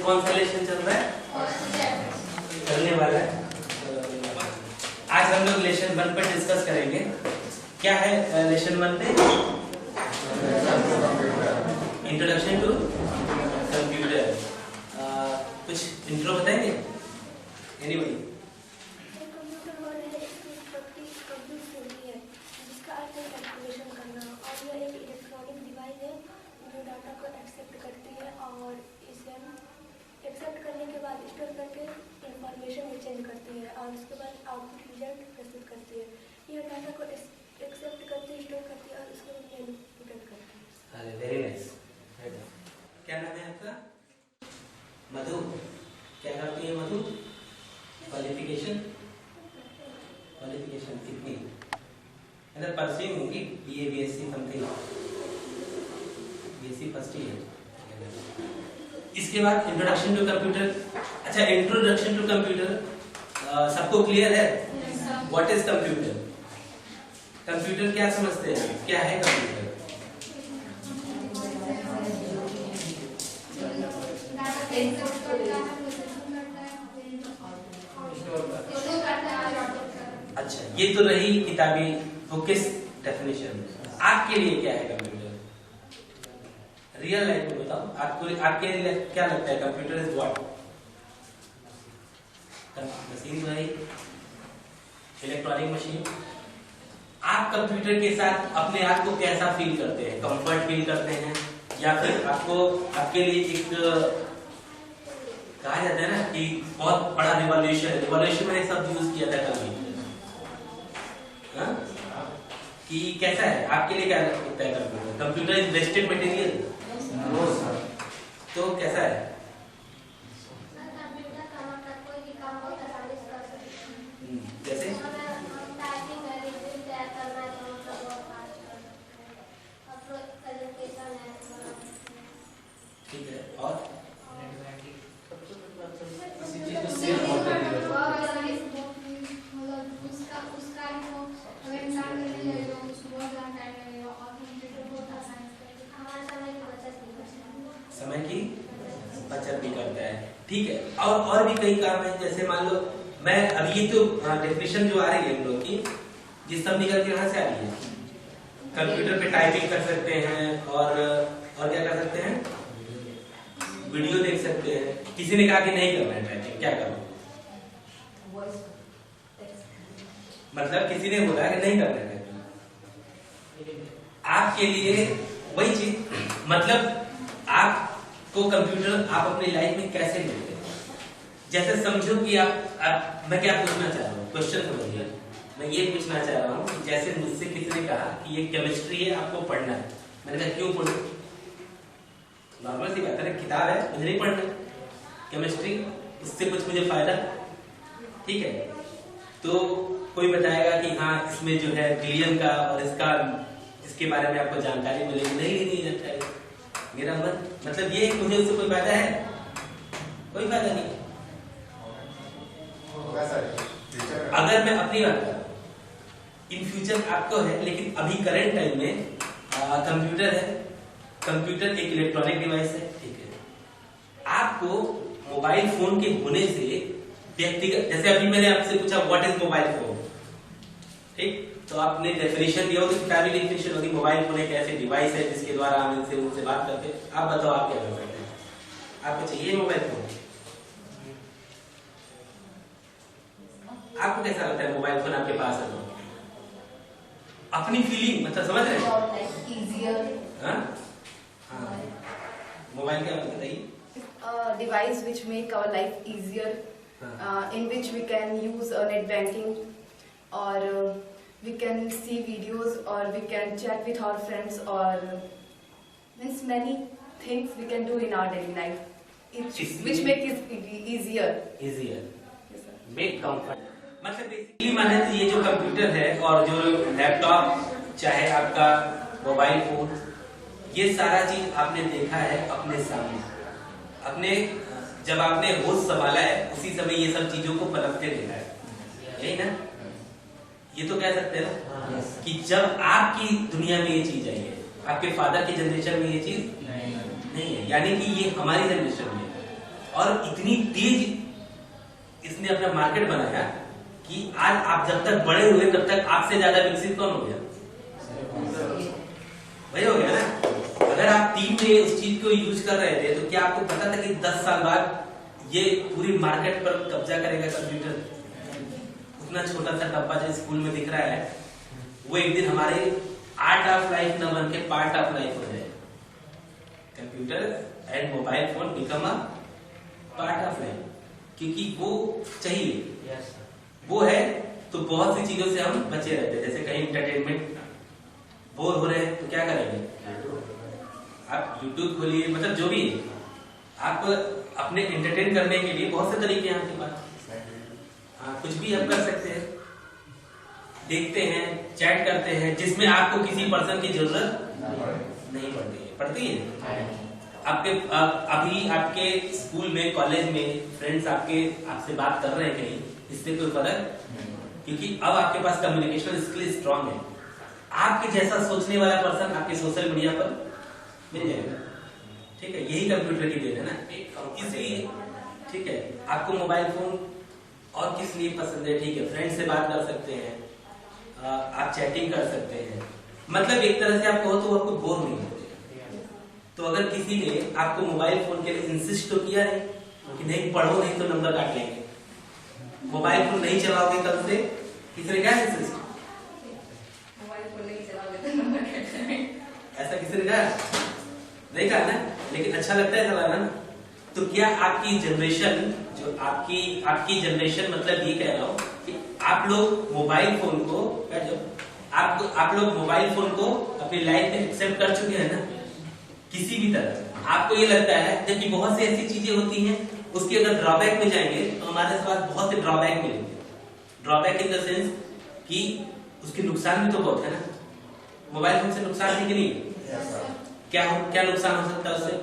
कौन सा लेसन चल रहा है? चलने वाला है। आज हम लोग लेसन 1 पर डिस्कस करेंगे। क्या है लेसन 1 पे? Introduction to computer. कुछ इंट्रो बताएंगे? एनीबॉडी? कंप्यूटर वर्ड है, इसकी उत्पत्ति कंप्यूट से हुई है, जिसका अर्थ है कैलकुलेशन करना, और यह एक इलेक्ट्रॉनिक डिवाइस है जो डाटा को एक्सेप्ट करती है और इसे एक्सेप्ट करने के बाद स्टोर करके इंफॉर्मेशन में चेंज करती है और उसके बाद आउटपुट रिजल्ट प्रस्तुत करती है। यह डाटा को एक्सेप्ट करती है, स्टोर करती है और उसको मैनिपुलेट करती है। अरे वेरी नाइस। क्या नाम है आपका? मधु। क्या करती है मधु? क्वालिफिकेशन कितनी? मतलब परस्यूम होगी BA BSc something, BSc first year. इसके बाद इंट्रोडक्शन टू कंप्यूटर। अच्छा, इंट्रोडक्शन टू कंप्यूटर सबको क्लियर है? What is computer? कंप्यूटर क्या समझते हैं? क्या है कंप्यूटर? अच्छा, ये तो रही किताबी फोकस डेफिनेशन। आपके लिए क्या है कंप्यूटर? रियल लाइफ में बताओ, आपके लिए क्या लगता है कंप्यूटर इज व्हाट? मशीन तो है, इलेक्ट्रॉनिक मशीन। आप कंप्यूटर के साथ अपने आप को कैसा फील करते हैं? कंफर्ट फील करते हैं या फिर आपके लिए एक कहा जाता है ना कि बहुत बड़ा रिवॉल्यूशन मैंने शब्द यूज किया था कभी, कि कैसा है आपके लिए? क्या लगता है computer? Computer is wasted material? तो कैसा है? जैसे ठीक है, और समय की बचत भी करता है। ठीक है, और भी कई काम है। जैसे मान लो मैं अभी ये तो डेफिनेशन जो आ रही है हम लोग की, ये सब निकल के कहां से आ रही है? कंप्यूटर पे टाइपिंग कर सकते हैं और क्या कर सकते हैं? वीडियो देख सकते हैं। किसी ने कहा कि नहीं करना है टाइपिंग, क्या करो? मतलब किसी ने बोला कि नहीं करना है टाइपिंग, आपके लिए वही चीज। मतलब आपको कंप्यूटर आप अपनी लाइफ में कैसे लेते हैं? जैसे समझो कि आप मैं क्या पूछना चाह रहा हूँ, क्वेश्चन समझिए। मैं ये पूछना चाह रहा हूँ कि जैसे मुझसे किसी ने कहा कि ये केमिस्ट्री है, आपको पढ़ना है। मैंने कहा क्यों पढ़ो? नॉर्मल सी बात है, किताब है, मुझे नहीं पढ़ना केमिस्ट्री, उससे कुछ मुझे फायदा। ठीक है, तो कोई बताएगा कि हाँ इसमें जो है विलियम का और इसके बारे में आपको जानकारी मिलेगी। नहीं जानकारी। मेरा मतलब ये मुझे उससे कोई फायदा है? कोई फायदा नहीं। अगर मैं अपनी बात करूं, इन फ्यूचर आपको है, लेकिन अभी करंट टाइम में कंप्यूटर है। कंप्यूटर एक इलेक्ट्रॉनिक डिवाइस है। ठीक है, आपको मोबाइल फोन के होने से व्यक्तिगत, जैसे अभी मैंने आपसे पूछा व्हाट इज मोबाइल फोन, ठीक, तो आपने डेफिनेशन दिया होगी, किताबी डेफिनेशन होगी। मोबाइल फोन एक ऐसी डिवाइस है जिसके द्वारा हम इनसे उनसे बात करते हैं। आप बताओ आप क्या कर सकते हैं? आपको चाहिए मोबाइल फोन? आपको कैसा लगता है मोबाइल फोन आपके पास है तो? अपनी फीलिंग मतलब समझ रहे हैं? मोबाइल क्या बताइए? Device which make our life easier, in which we can use net banking, or we can see videos, or we can chat with our friends, or means many things we can do in our daily life, which make it easier. Yes, make comfort. मतलब basically माने तो ये जो computer है और जो laptop, चाहे आपका मोबाइल फोन, ये सारा चीज आपने देखा है अपने सामने। अपने जब आपने होश संभाला है उसी समय ये सब चीजों को पनपते देखा है, यही ना? ये तो कह सकते हैं ना कि जब आपकी दुनिया में ये चीज आई है, आपके फादर की जनरेशन में ये चीज नहीं है, यानी कि ये हमारी जनरेशन में है। और इतनी तेज इसने अपना मार्केट बनाया कि आज आप जब तक बड़े हुए तब तक आपसे ज्यादा विकसित कौन हो गया? वही हो गया ना। अगर आप टीम में उस चीज को यूज कर रहे थे तो क्या आपको पता था कि 10 साल बाद ये पूरी मार्केट पर कब्जा करेगा कंप्यूटर? उतना छोटा सा डब्बा जो स्कूल में दिख रहा है वो एक दिन हमारे आर्ट ऑफ लाइफ न बन के पार्ट ऑफ लाइफ हो जाए। Computer and mobile phone become a part of life, क्योंकि वो चाहिए। वो है तो बहुत सी चीजों से हम बचे रहते हैं। जैसे कहीं इंटरटेनमेंट बोर हो रहे हैं तो क्या करेंगे? आप यूट्यूब खोलिए, मतलब जो भी है, आप अपने एंटरटेन करने के लिए बहुत से तरीके हैं आपके पास। हाँ, कुछ भी आप कर सकते हैं, देखते हैं, चैट करते हैं, जिसमें आपको किसी पर्सन की जरूरत नहीं पड़ती है। पड़ती है आपके अभी आपके स्कूल में, कॉलेज में फ्रेंड्स आपसे बात कर रहे हैं कहीं, इससे कोई फर्क, क्योंकि अब आपके पास कम्युनिकेशन स्किल स्ट्रांग है। आपके जैसा सोचने वाला पर्सन आपके सोशल मीडिया पर मिल जाएगा। ठीक है, यही कंप्यूटर की देन है ना। इसलिए ठीक है, आपको मोबाइल फोन और किस लिए पसंद है? ठीक है, फ्रेंड से बात कर सकते हैं, आप चैटिंग कर सकते हैं, मतलब एक तरह से आप कहो तो आपको बोर नहीं होते। तो अगर किसी ने आपको मोबाइल फोन के लिए इंसिस्ट तो किया नहीं कि नहीं पढ़ो, नहीं तो नंबर काट लेंगे, मोबाइल फोन नहीं चलाओगे कल से, किसी ने क्या इंसिस्ट? मोबाइल फोन नहीं चलाओगे तो नंबर काट लेंगे, ऐसा किसी ने कहा? नहीं कहा ना, लेकिन अच्छा लगता है चलाना ना। तो क्या आपकी जनरेशन, जो आपकी जनरेशन, मतलब ये कह रहा हूं कि आप लोग मोबाइल फोन को, आप लोग मोबाइल फोन को अपनी लाइफ में एक्सेप्ट कर चुके हैं ना किसी भी तरह। आपको ये लगता है जबकि बहुत सी ऐसी चीजें होती हैं, उसकी अगर ड्रॉबैक में जाएंगे तो हमारे पास बहुत से ड्रॉबैक मिलेंगे। ड्रॉबैक इन द सेंस कि उसके नुकसान भी तो बहुत है ना। मोबाइल फोन से नुकसान है कि नहीं? क्या नुकसान हो सकता है उससे?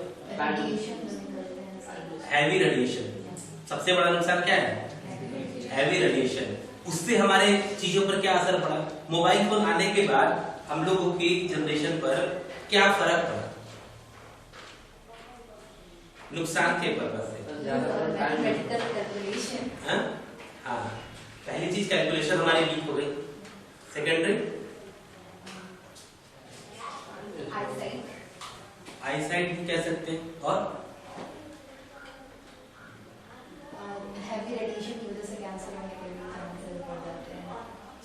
Heavy radiation. सबसे बड़ा नुकसान क्या है? Heavy radiation. उससे हमारे चीजों पर क्या असर पड़ा? मोबाइल फोन आने के बाद हम लोगों की जनरेशन पर क्या फर्क पड़ा नुकसान के पर्पज से? हाँ, पहली चीज कैलकुलेशन हमारी वीक हो गई। सेकेंडरी आईसाइट भी कह सकते हैं, और हैवी रेडिएशन की वजह से कैंसर होने के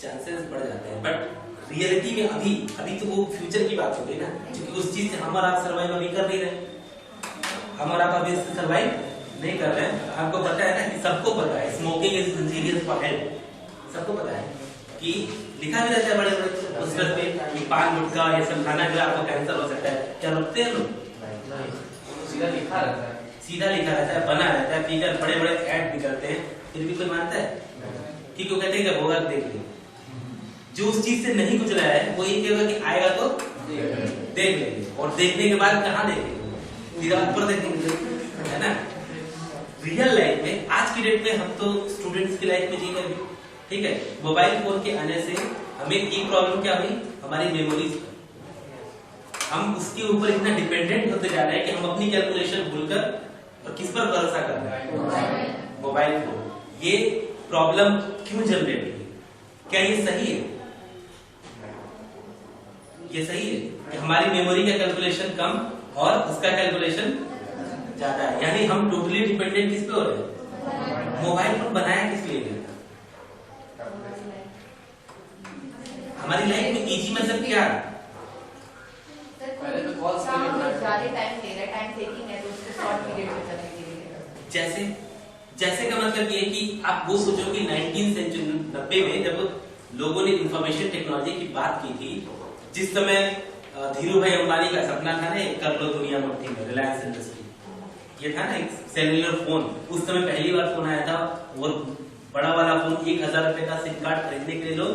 चांसेस बढ़ जाते हैं। बट रियलिटी में अभी तो वो फ्यूचर की बात हो गई ना, क्योंकि उस चीज से हम और आप सर्वाइव अभी कर नहीं रहे। हम और आप अभी इससे सर्वाइव नहीं कर रहे हैं। आपको पता है ना कि सबको पता है smoking is injurious for health, सबको पता है कि लिखा भी रहता है बड़े बड़े पोस्टर पे कि पान गुटखा ये सब खाना के आपको कैंसर हो सकता है। क्या रुकते हैं लोग? सीधा लिखा रहता है, बना रहता है, फिगर बड़े बड़े ऐड भी करते हैं, फिर भी कोई मानता है कि क्यों? कहते हैं कि होगा देख लीजिए। जो उस चीज से नहीं गुजरा है वो ये कहेगा कि आएगा तो देख लेंगे, और देखने के बाद कहाँ देखेंगे? सीधा ऊपर देखेंगे, है ना। रियल लाइफ में आज की डेट में हम तो स्टूडेंट्स की लाइफ में जी रहे हैं, ठीक है। मोबाइल फोन के आने से हमें एक प्रॉब्लम क्या हुई? हमारी मेमोरीज। हम उसके ऊपर इतना डिपेंडेंट होते जा रहे हैं कि हम अपनी कैलकुलेशन भूलकर और किस पर भरोसा कर रहे हैं? Mobile phone. ये प्रॉब्लम क्यों जनरेट हुई? क्या ये सही है? ये सही है कि हमारी मेमोरी का कैलकुलेशन कम और उसका कैलकुलेशन ज्यादा है, यानी हम टोटली डिपेंडेंट किस पे हो रहे हैं? मोबाइल फोन बनाया किस लिए गया? हमारी लाइफ में इजी मतलब क्या है? जैसे का मतलब ये कि आप वो सोचो कि 19 सेंचुरी 90 में जब लोगों ने इंफॉर्मेशन टेक्नोलॉजी की बात की थी, जिस समय धीरू भाई अंबानी का सपना था ना, कर लो दुनिया मुट्ठी में, रिलायंस इंडस्ट्री, ये था ना एक सेलुलर फोन। उस समय पहली बार फोन आया था, वो बड़ा वाला फोन 1000 रुपए का सिम कार्ड खरीदने के लिए लोग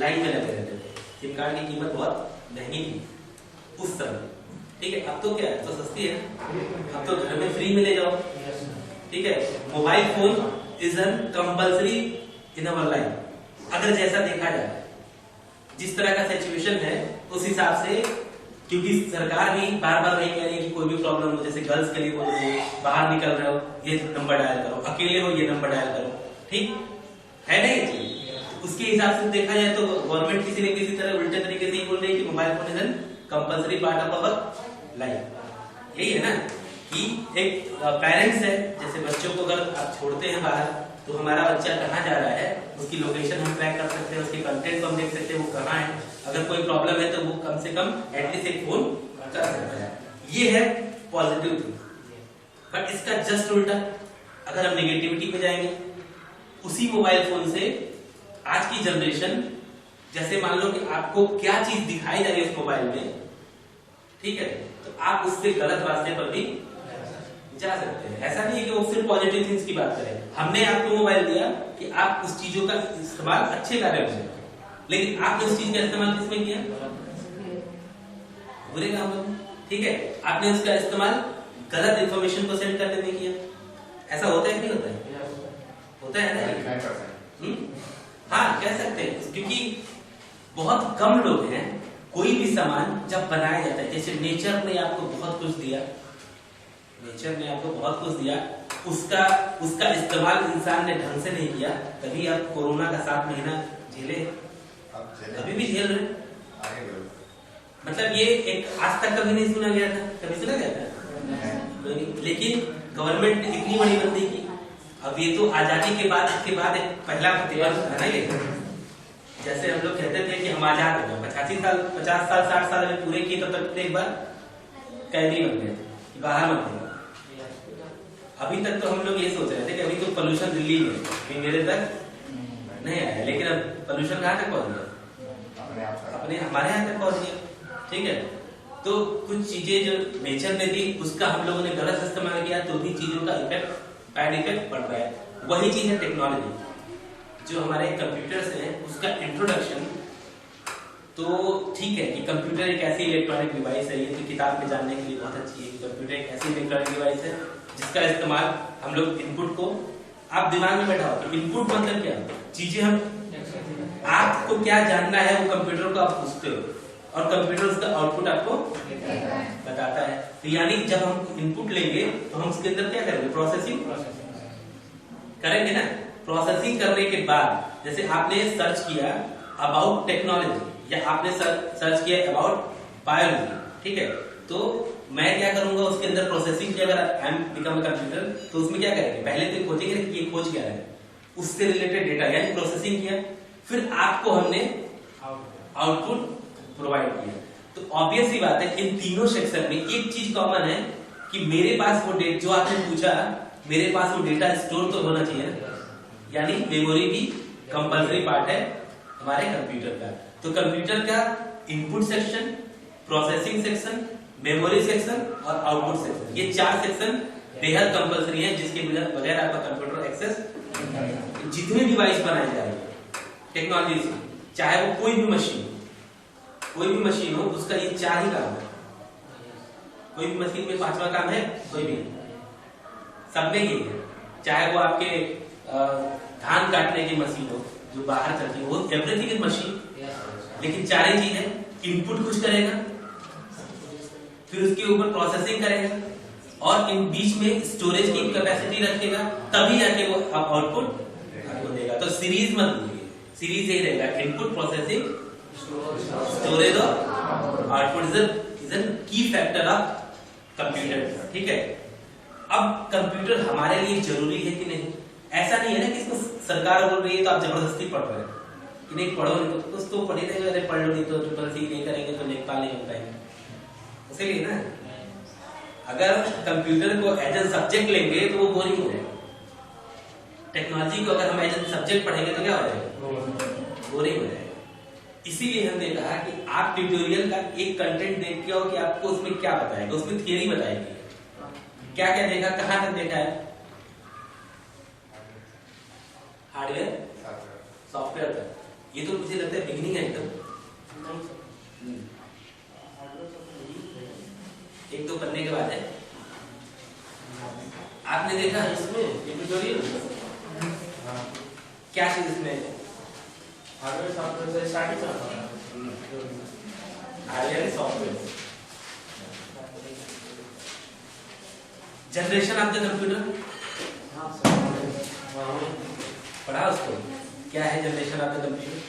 लाइन में लगे रहते थे। सिम कार्ड की कीमत बहुत महंगी थी उस समय, ठीक है। अब तो क्या है, तो सस्ती है, अब तो घर में फ्री में ले जाओ, ठीक है। Mobile phone is an compulsory in our life. अगर जैसा देखा जाए, जिस तरह का सिचुएशन है उस हिसाब से क्योंकि सरकार भी बार बार नहीं कह रही है कि कोई भी प्रॉब्लम हो, जैसे गर्ल्स के लिए बोल रही है बाहर निकल रहे हो ये नंबर डायल करो, अकेले हो ये नंबर डायल करो, ठीक है नहीं चीज। उसके हिसाब से देखा जाए तो गवर्नमेंट किसी न किसी तरह उल्टे तरीके से ही बोल रही है कि mobile phone is an compulsory part of our life. यही है ना कि एक पेरेंट्स है, जैसे बच्चों को अगर आप छोड़ते हैं बाहर तो हमारा बच्चा कहाँ जा रहा है उसकी लोकेशन हम ट्रैक कर सकते हैं, उसके कंटेंट को हम देख सकते हैं वो कहाँ है, अगर कोई प्रॉब्लम है तो वो कम से कम एटलीस्ट एक फोन कर सकता है। ये है पॉजिटिव थिंग। बट इसका जस्ट उल्टा अगर हम नेगेटिविटी पे जाएंगे, उसी मोबाइल फोन से आज की जनरेशन, जैसे मान लो कि आपको क्या चीज दिखाई जा रही है उस मोबाइल में, ठीक है, तो आप उससे गलत रास्ते पर भी जा सकते हैं। ऐसा नहीं है कि वो सिर्फ पॉजिटिव थिंग्स की बात करें। हमने आपको मोबाइल दिया कि आप उस चीजों का इस्तेमाल अच्छे कार्य में करें, लेकिन आपने उस चीज का इस्तेमाल किसमें किया? बुरे काम में, ठीक है। आपने उसका इस्तेमाल गलत इंफॉर्मेशन को सेंड करने में किया। ऐसा होता है कि नहीं होता है? होता है ना? हाँ, कह सकते हैं, क्योंकि बहुत कम लोग हैं, कोई भी सामान जब बनाया जाता है, जैसे नेचर ने आपको बहुत कुछ दिया, नेचर ने आपको बहुत कुछ दिया, उसका इस्तेमाल इंसान ने ढंग से नहीं किया, तभी आप कोरोना का 7 महीना झेले, अभी भी झेल रहे। मतलब ये एक आज तक कभी नहीं सुना गया था, कभी सुना गया था? लेकिन गवर्नमेंट ने इतनी बड़ी बंदी की। अब ये तो आजादी के बाद एक पहला प्रतिबंध है ना ये। जैसे हम लोग कहते थे कि हम आजाद हो गए, 85 साल 50 साल 60 साल में पूरे किए, तब तक एक बार कैदी बन गए थे, बाहर मत गए। अभी तक तो हम लोग ये सोच रहे थे कि अभी तो पोल्यूशन दिल्ली में, अभी मेरे तक नहीं आया, लेकिन अब पोल्यूशन कहाँ तक पहुंच गया? अपने हमारे यहाँ तक पहुंच गया, ठीक है। तो कुछ चीजें जो नेचर ने दी उसका हम लोगों ने गलत इस्तेमाल किया, तो भी चीजों का इफेक्ट, बैड इफेक्ट पड़ रहा है। वही चीज है टेक्नोलॉजी, जो हमारे कंप्यूटर्स हैं उसका इंट्रोडक्शन। तो ठीक है कि कंप्यूटर एक ऐसी इलेक्ट्रॉनिक डिवाइस है, ये तो किताब में जानने के लिए बहुत अच्छी है कि कंप्यूटर एक ऐसी इलेक्ट्रॉनिक डिवाइस है जिसका इस्तेमाल हम लोग इनपुट को, आप दिमाग में बैठा हो कि इनपुट मतलब क्या, चीजें हम, आपको क्या जानना है वो कंप्यूटर को आप पूछते हो और कंप्यूटर उसका आउटपुट आपको बताता है। तो यानी जब हम इनपुट लेंगे तो हम उसके अंदर क्या करेंगे? प्रोसेसिंग करेंगे ना। प्रोसेसिंग करने के बाद जैसे आपने सर्च किया अबाउट टेक्नोलॉजी या आपने सर्च किया अबाउट बायोलॉजी, ठीक है, तो मैं क्या करूंगा उसके अंदर प्रोसेसिंग की, अगर आई एम बिकम कंप्यूटर तो उसमें क्या करेंगे? पहले तो खोजेंगे कि ये खोज क्या है, उससे रिलेटेड डेटा यानी प्रोसेसिंग किया, फिर आपको हमने आउटपुट प्रोवाइड किया। तो ऑब्वियस ही बात है इन तीनों सेक्शन में एक चीज कॉमन है कि मेरे पास वो डेटा जो आपने पूछा, मेरे पास वो डेटा स्टोर तो होना चाहिए ना, यानी मेमोरी भी कंपल्सरी पार्ट है हमारे कंप्यूटर का। तो कंप्यूटर का input section, processing section, memory section और आउटपुट सेक्शन, ये 4 सेक्शन बेहद कंपल्सरी है, जिसके बगैर आपका कंप्यूटर एक्सेस, जितने डिवाइस बनाए जा रहे हैं टेक्नोलॉजी से, चाहे वो कोई भी मशीन हो, उसका ये 4 ही काम है। कोई भी मशीन में 5वां काम है कोई भी, सब में ये है। चाहे वो आपके धान काटने की मशीन हो जो बाहर चलती है, वो एवरीथिंग इज मशीन, लेकिन 4 ही चीज है। इनपुट कुछ करेगा, फिर उसके ऊपर प्रोसेसिंग करेगा और इन बीच में स्टोरेज की कैपेसिटी रखेगा, तभी जाके वो आउटपुट आपको देगा। तो सीरीज मत भूलिए, सीरीज यही रहेगा, इनपुट, प्रोसेसिंग, स्टोरेज और आउटपुट इज एन की फैक्टर ऑफ कंप्यूटर, ठीक है। अब कंप्यूटर हमारे लिए जरूरी है कि नहीं? ऐसा नहीं है ना कि इसको सरकार बोल रही है तो आप जबरदस्ती पढ़ रहे हैं कि नहीं पढ़ो, नहीं तो कुछ तो पढ़ी नहीं, अरे पढ़ लो, नहीं तो ट्रिपल सी नहीं करेंगे तो लेखपाल नहीं हो पाएंगे। इसलिए ना, अगर कंप्यूटर को एज ए सब्जेक्ट लेंगे तो वो बोरिंग हो जाएगा। टेक्नोलॉजी को अगर हम एज ए सब्जेक्ट पढ़ेंगे तो क्या हो जाएगा? बोरिंग हो जाएगा। इसीलिए हमने कहा कि आप ट्यूटोरियल का एक कंटेंट देख के आओ कि आपको उसमें क्या बताएगा, उसमें थियरी बताएगी, क्या क्या देखा, कहां तक देखा है, हार्डवेयर, सॉफ्टवेयर तक। ये तो मुझे लगता है बिगिनिंग है एकदम, 1-2 पन्ने के बाद है। आपने देखा इसमें ट्यूटोरियल क्या चीज इसमें? हार्डवेयर सॉफ्टवेयर से स्टार्ट करना, hardware software, generation of the computer पढ़ा उसको, क्या है generation of the computer?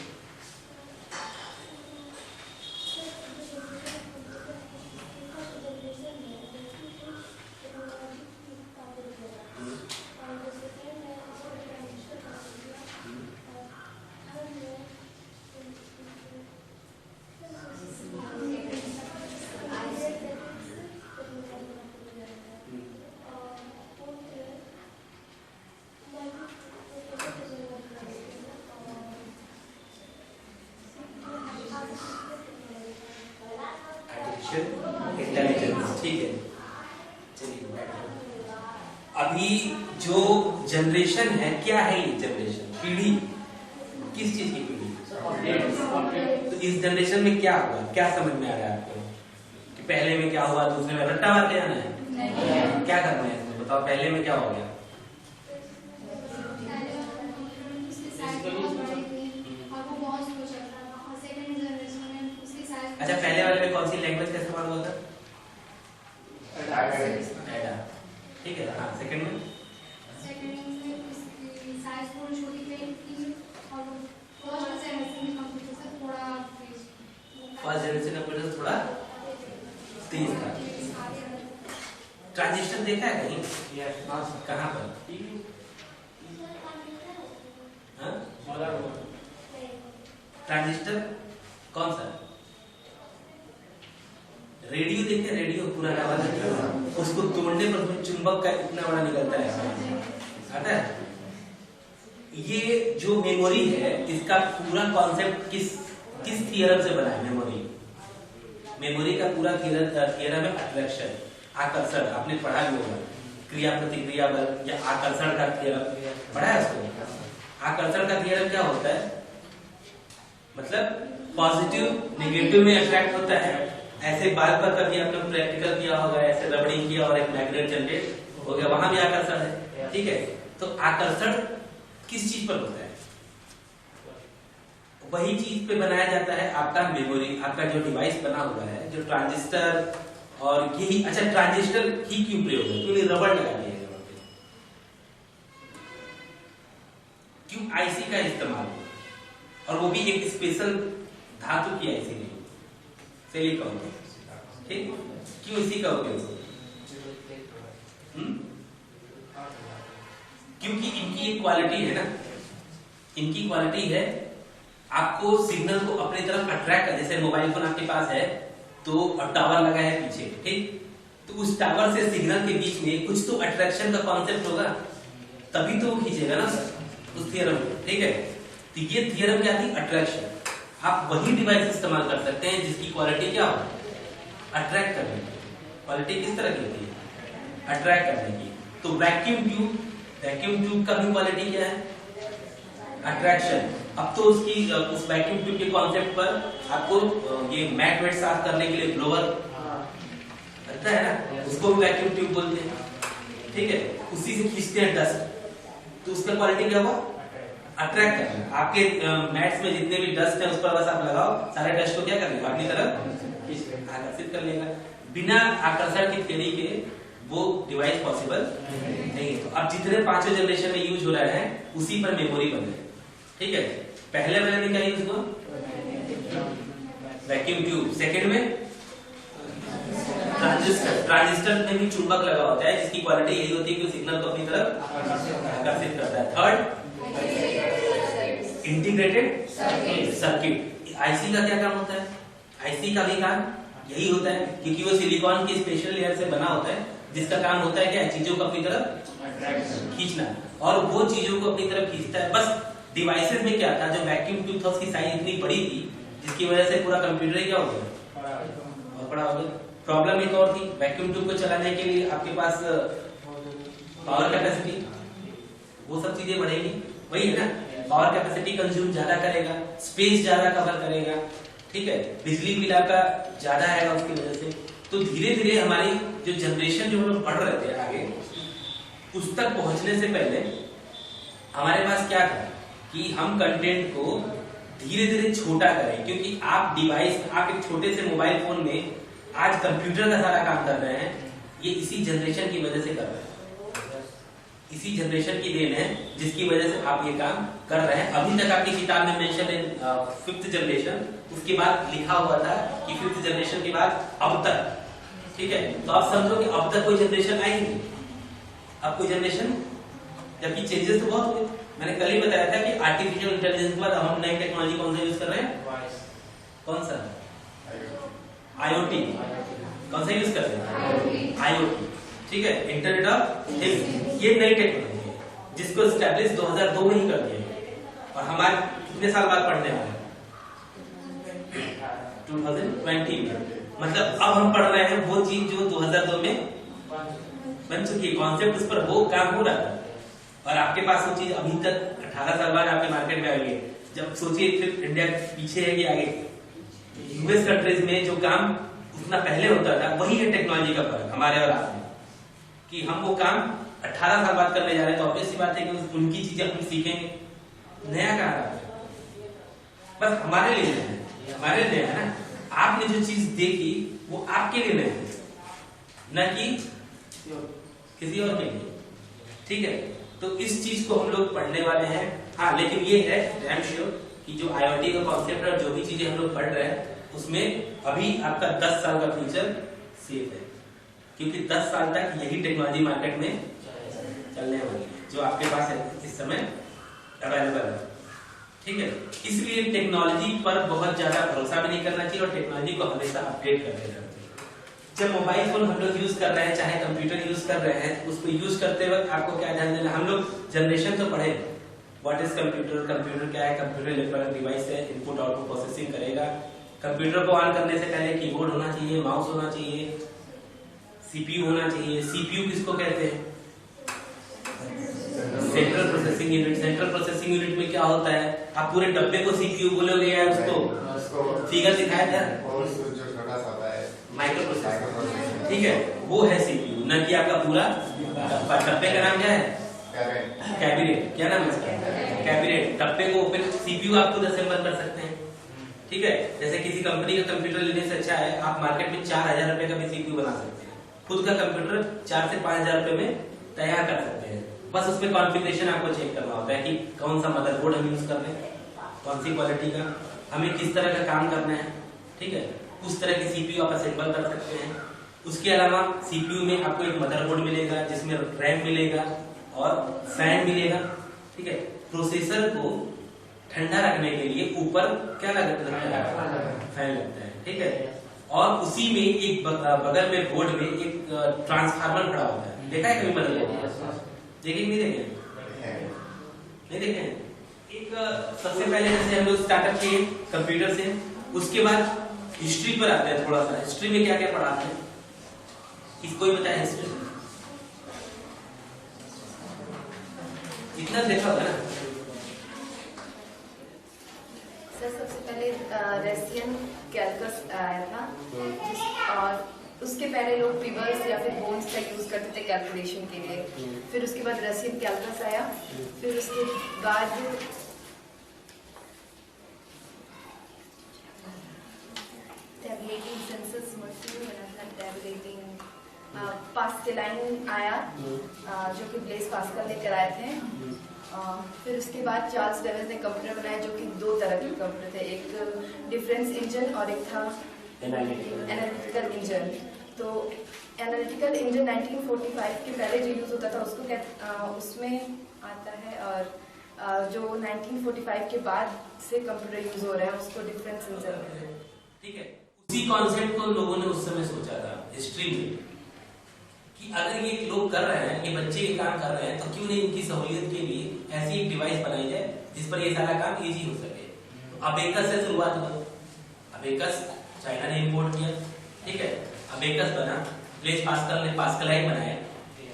Intelligence, ठीक है। चलिए अभी जो जनरेशन है, क्या है ये जनरेशन? पीढ़ी, किस चीज की पीढ़ी? तो इस जनरेशन में क्या हुआ, क्या समझ में आ रहा है आपको कि पहले में क्या हुआ, दूसरे में रट्टा मार के आना है? क्या करना है इसमें बताओ, पहले में क्या हो गया? अच्छा, पहले वाले में कौन सी लैंग्वेज का इस्तेमाल हुआ था? एडा, ठीक है। हाँ, सेकंड में फर्स्ट जनरेशन कंप्यूटर थोड़ा तेज था। ट्रांजिस्टर देखा है कहीं? कहाँ पर? हाँ? ट्रांजिस्टर कौन सा? रेडियो देखे, रेडियो पुराना वाला, उसको तोड़ने पर उसमें चुंबक का इतना बड़ा निकलता है, आता है। ये जो मेमोरी है, इसका पूरा कॉन्सेप्ट किस थियरम से बना है? मेमोरी का पूरा थियरम है अट्रैक्शन, आकर्षण। आपने पढ़ा भी होगा, क्रिया प्रतिक्रिया बल या आकर्षण का थियरम पढ़ा है उसको। आकर्षण का थियरम क्या होता है? मतलब पॉजिटिव नेगेटिव में अट्रैक्ट होता है। ऐसे बाल पर कभी आपने प्रैक्टिकल किया होगा, ऐसे रबड़िंग किया और एक मैग्नेट जनरेट हो गया, वहां भी आकर्षण है, ठीक है। तो आकर्षण किस चीज पर होता है? वही चीज पे बनाया जाता है आपका मेमोरी, आपका जो डिवाइस बना हुआ है, जो ट्रांजिस्टर। और यही, अच्छा ट्रांजिस्टर ही क्यों प्रयोग है? क्यों नहीं रबड़ लगा दिया? क्यों आईसी का इस्तेमाल हो? और वो भी एक स्पेशल धातु की आईसी नहीं, सिलिकॉन, ठीक। क्यों इसी का उपयोग? क्योंकि इनकी एक क्वालिटी है ना, इनकी क्वालिटी है आपको सिग्नल को अपनी तरफ अट्रैक्ट कर। जैसे मोबाइल फोन आपके पास है तो टावर लगा है पीछे, ठीक, तो उस टावर से सिग्नल के बीच में कुछ तो अट्रैक्शन का कॉन्सेप्ट होगा, तभी तो वो खींचेगा ना उस थियरम को, ठीक है। तो ये थियरम क्या थी? अट्रैक्शन। आप वही डिवाइस इस्तेमाल कर सकते हैं जिसकी क्वालिटी क्या हो? अट्रैक्ट करने की। क्वालिटी किस तरह की होती है? अट्रैक्ट करने की। तो वैक्यूम ट्यूब का भी क्वालिटी क्या है? अट्रैक्शन। अब तो उसकी उस वैक्यूम ट्यूब के कॉन्सेप्ट पर आपको ये मैट वेट साफ करने के लिए ब्लोअर रहता है ना, उसको भी वैक्यूम ट्यूब बोलते हैं, ठीक है। उसी से खींचते हैं डस्ट, तो उसका क्वालिटी क्या हुआ? अट्रैक्ट करना। आपके मैट्स में जितने भी डस्ट है उस पर बस आप लगाओ, सारे डस्ट को क्या कर लेगा? अपनी तरफ आकर्षित कर लेगा। बिना आकर्षण की थ्योरी के वो डिवाइस पॉसिबल नहीं है। तो अब जितने पांचों जनरेशन में यूज हो रहा है उसी पर मेमोरी बन रही है, ठीक है। पहले वाले में क्या यूज हुआ? Vacuum tube. सेकंड में ट्रांजिस्टर में भी चुंबक लगा होता है जिसकी क्वालिटी यही होती है कि सिग्नल को अपनी तरफ आकर्षित करता है। Third, integrated circuit. आईसी का क्या काम होता है? आईसी का भी काम यही होता है, क्योंकि वो सिलिकॉन की स्पेशल लेयर से बना होता है जिसका काम होता है क्या? चीजों को अपनी तरफ खींचना। और वो चीजों को अपनी तरफ खींचता है। बस डिवाइसेस में क्या था, जो वैक्यूम ट्यूब था उसकी साइज इतनी बड़ी थी जिसकी वजह से पूरा कंप्यूटर क्या हो गया? बहुत बड़ा हो गया। प्रॉब्लम एक और थी, वैक्यूम ट्यूब को चलाने के लिए आपके पास पावर कैपेसिटी, वो सब चीजें बढ़ेगी, वही है ना। पावर कैपेसिटी कंज्यूम ज्यादा करेगा, स्पेस ज्यादा कवर करेगा, ठीक है। बिजली बिल आपका ज्यादा आएगा उसकी वजह से। तो धीरे धीरे हमारी जो जनरेशन जो हम लोग बढ़ रहे थे आगे, उस तक पहुंचने से पहले हमारे पास क्या था कि हम कंटेंट को धीरे धीरे छोटा करें। क्योंकि आप डिवाइस, आप एक छोटे से मोबाइल फोन में आज कंप्यूटर का सारा काम कर रहे हैं, ये इसी जनरेशन की वजह से कर रहे हैं, इसी जनरेशन की देन है जिसकी वजह से आप ये काम कर रहे हैं। अभी तक आपकी किताब में मेंशन है 5th जनरेशन, उसके बाद लिखा हुआ था कि 5th जनरेशन के बाद अब तक, ठीक है। तो आप समझो कि अब तक कोई जनरेशन आई नहीं, अब कोई जनरेशन, जबकि चेंजेस तो बहुत हुए। मैंने कल ही बताया था कि आर्टिफिशियल इंटेलिजेंस के बाद हम नई टेक्नोलॉजी कौन सा यूज कर रहे हैं, कौन सा, IoT, कौन सा यूज कर रहे हैं, IoT, ठीक है, इंटरनेट ऑफ थिंग्स। ये नई टेक्नोलॉजी है जिसको एस्टैब्लिश 2002 में ही कर दिया, और हमारे कितने साल बाद पढ़ने वाले हैं, 2020 में। मतलब अब हम पढ़ रहे हैं वो चीज जो 2002 में बन चुकी है, कॉन्सेप्ट उस पर वो काम हो रहा था, और आपके पास वो चीज अभी तक 18 साल बाद आपके मार्केट में आ गई है। जब सोचिए फिर इंडिया पीछे है कि आगे, यूएस कंट्रीज में जो काम उतना पहले होता था वही है टेक्नोलॉजी का फर्क हमारे और आप में, कि हम वो काम 18 साल बाद करने जा रहे हैं। तो ऑब्वियस सी बात है कि उनकी चीजें हम सीखेंगे, नया कहा रहा है, बस हमारे लिए नया है, हमारे लिए है ना। आपने जो चीज देखी वो आपके लिए नया है, न कि किसी और के लिए, ठीक है। तो इस चीज को हम लोग पढ़ने वाले हैं। हाँ, लेकिन ये है डैम श्योर कि जो IoT का कॉन्सेप्ट है और जो भी चीजें हम लोग पढ़ रहे हैं उसमें अभी आपका 10 साल का फ्यूचर सेफ है, क्योंकि 10 साल तक यही टेक्नोलॉजी मार्केट में चलने वाली है जो आपके पास है इस समय अवेलेबल है, ठीक है। इसलिए टेक्नोलॉजी पर बहुत ज्यादा भरोसा भी नहीं करना चाहिए और टेक्नोलॉजी को हमेशा अपडेट करते रहना चाहिए। जब मोबाइल फोन हम लोग यूज कर रहे हैं, चाहे कंप्यूटर यूज कर रहे हैं, उसको यूज करते वक्त आपको क्या ध्यान देना, हम लोग जनरेशन तो पढ़े, व्हाट इज कंप्यूटर, कंप्यूटर क्या है, कंप्यूटर इलेक्ट्रॉनिक डिवाइस है, इनपुट आउटपुट प्रोसेसिंग करेगा। कंप्यूटर को ऑन करने से पहले कीबोर्ड होना चाहिए, माउस होना चाहिए, CPU होना चाहिए। CPU किसको कहते हैं, central processing unit. Central processing unit में क्या होता है, आप पूरे डब्बे को CPU बोलोगे या उसको फिगर दिखाया था, माइक्रो प्रोसेसर, ठीक है, वो है CPU, न कि आपका पूरा डब्बा। डब्बे का नाम क्या है, कैबिनेट। क्या नाम है इसका, कैबिनेट। डब्बे को ओपन, CPU आप खुद असेंबल कर सकते हैं, ठीक है। जैसे किसी कंपनी का कंप्यूटर लेने से अच्छा है आप मार्केट में 4000 रुपए का भी CPU बना सकते हैं, खुद का कंप्यूटर 4 से 5000 रुपए में तैयार कर सकते हैं। बस उसमें कॉन्फ़िगरेशन आपको चेक करना होता है कि कौन सा मदरबोर्ड हम यूज कर रहे हैं, कौन सी क्वालिटी का, हमें किस तरह का काम करना है, ठीक है। उस तरह की CPU आप असेंबल कर सकते हैं। उसके अलावा CPU में आपको एक मदरबोर्ड मिलेगा जिसमें रैम मिलेगा और फैन मिलेगा, ठीक है। प्रोसेसर को ठंडा रखने के लिए ऊपर क्या लगता है, फैन लगता है, ठीक है। और उसी में एक बगल में बोर्ड में एक ट्रांसफार्मर खड़ा होता है, देखा है कभी मदरबोर्ड, देखे नहीं देखे, नहीं देखे। एक सबसे पहले जैसे हम लोग स्टार्टअप किए कंप्यूटर से, उसके बाद हिस्ट्री पर आते हैं थोड़ा सा। हिस्ट्री में क्या क्या पढ़ाते हैं, किसको ही बताया हिस्ट्री, इतना देखा होगा ना। सर सबसे पहले रेसियन कैल्कस आया था, और उसके पहले लोग पिबल्स या फिर बोन्स का यूज करते थे कैलकुलेशन के लिए। फिर उसके बाद रेसियन कैल्कस आया, फिर उसके बाद टैबुलेटिंग सेंसस टैबुलेटिंग पास्कलाइन आया, जो कि ब्लेस पास्कल लेकर आए थे। फिर उसके बाद चार्ल्स बेबेज ने कंप्यूटर बनाया जो कि 2 तरह के कंप्यूटर थे, एक डिफरेंस इंजन और एक था एनालिटिकल इंजन। तो एनालिटिकल इंजन 1945 के पहले जो यूज होता था उसको उसमें आता है, और जो 1945 के बाद से कंप्यूटर यूज हो रहा है उसको डिफरेंस इंजन, ठीक है। उसी कॉन्सेप्ट को लोगों ने उस समय सोचा था हिस्ट्री में कि अगर ये लोग कर रहे हैं, ये बच्चे ये काम कर रहे हैं, तो क्यों नहीं इनकी सहूलियत के लिए ऐसी एक डिवाइस बनाई जाए जिस पर ये सारा काम इजी हो सके। तो अबेकस से शुरुआत हुई। अबेकस चाइना ने इंपोर्ट किया, ठीक है। अबेकस बना, ब्लेस पास्कल ने पास्कलाइन बनाया,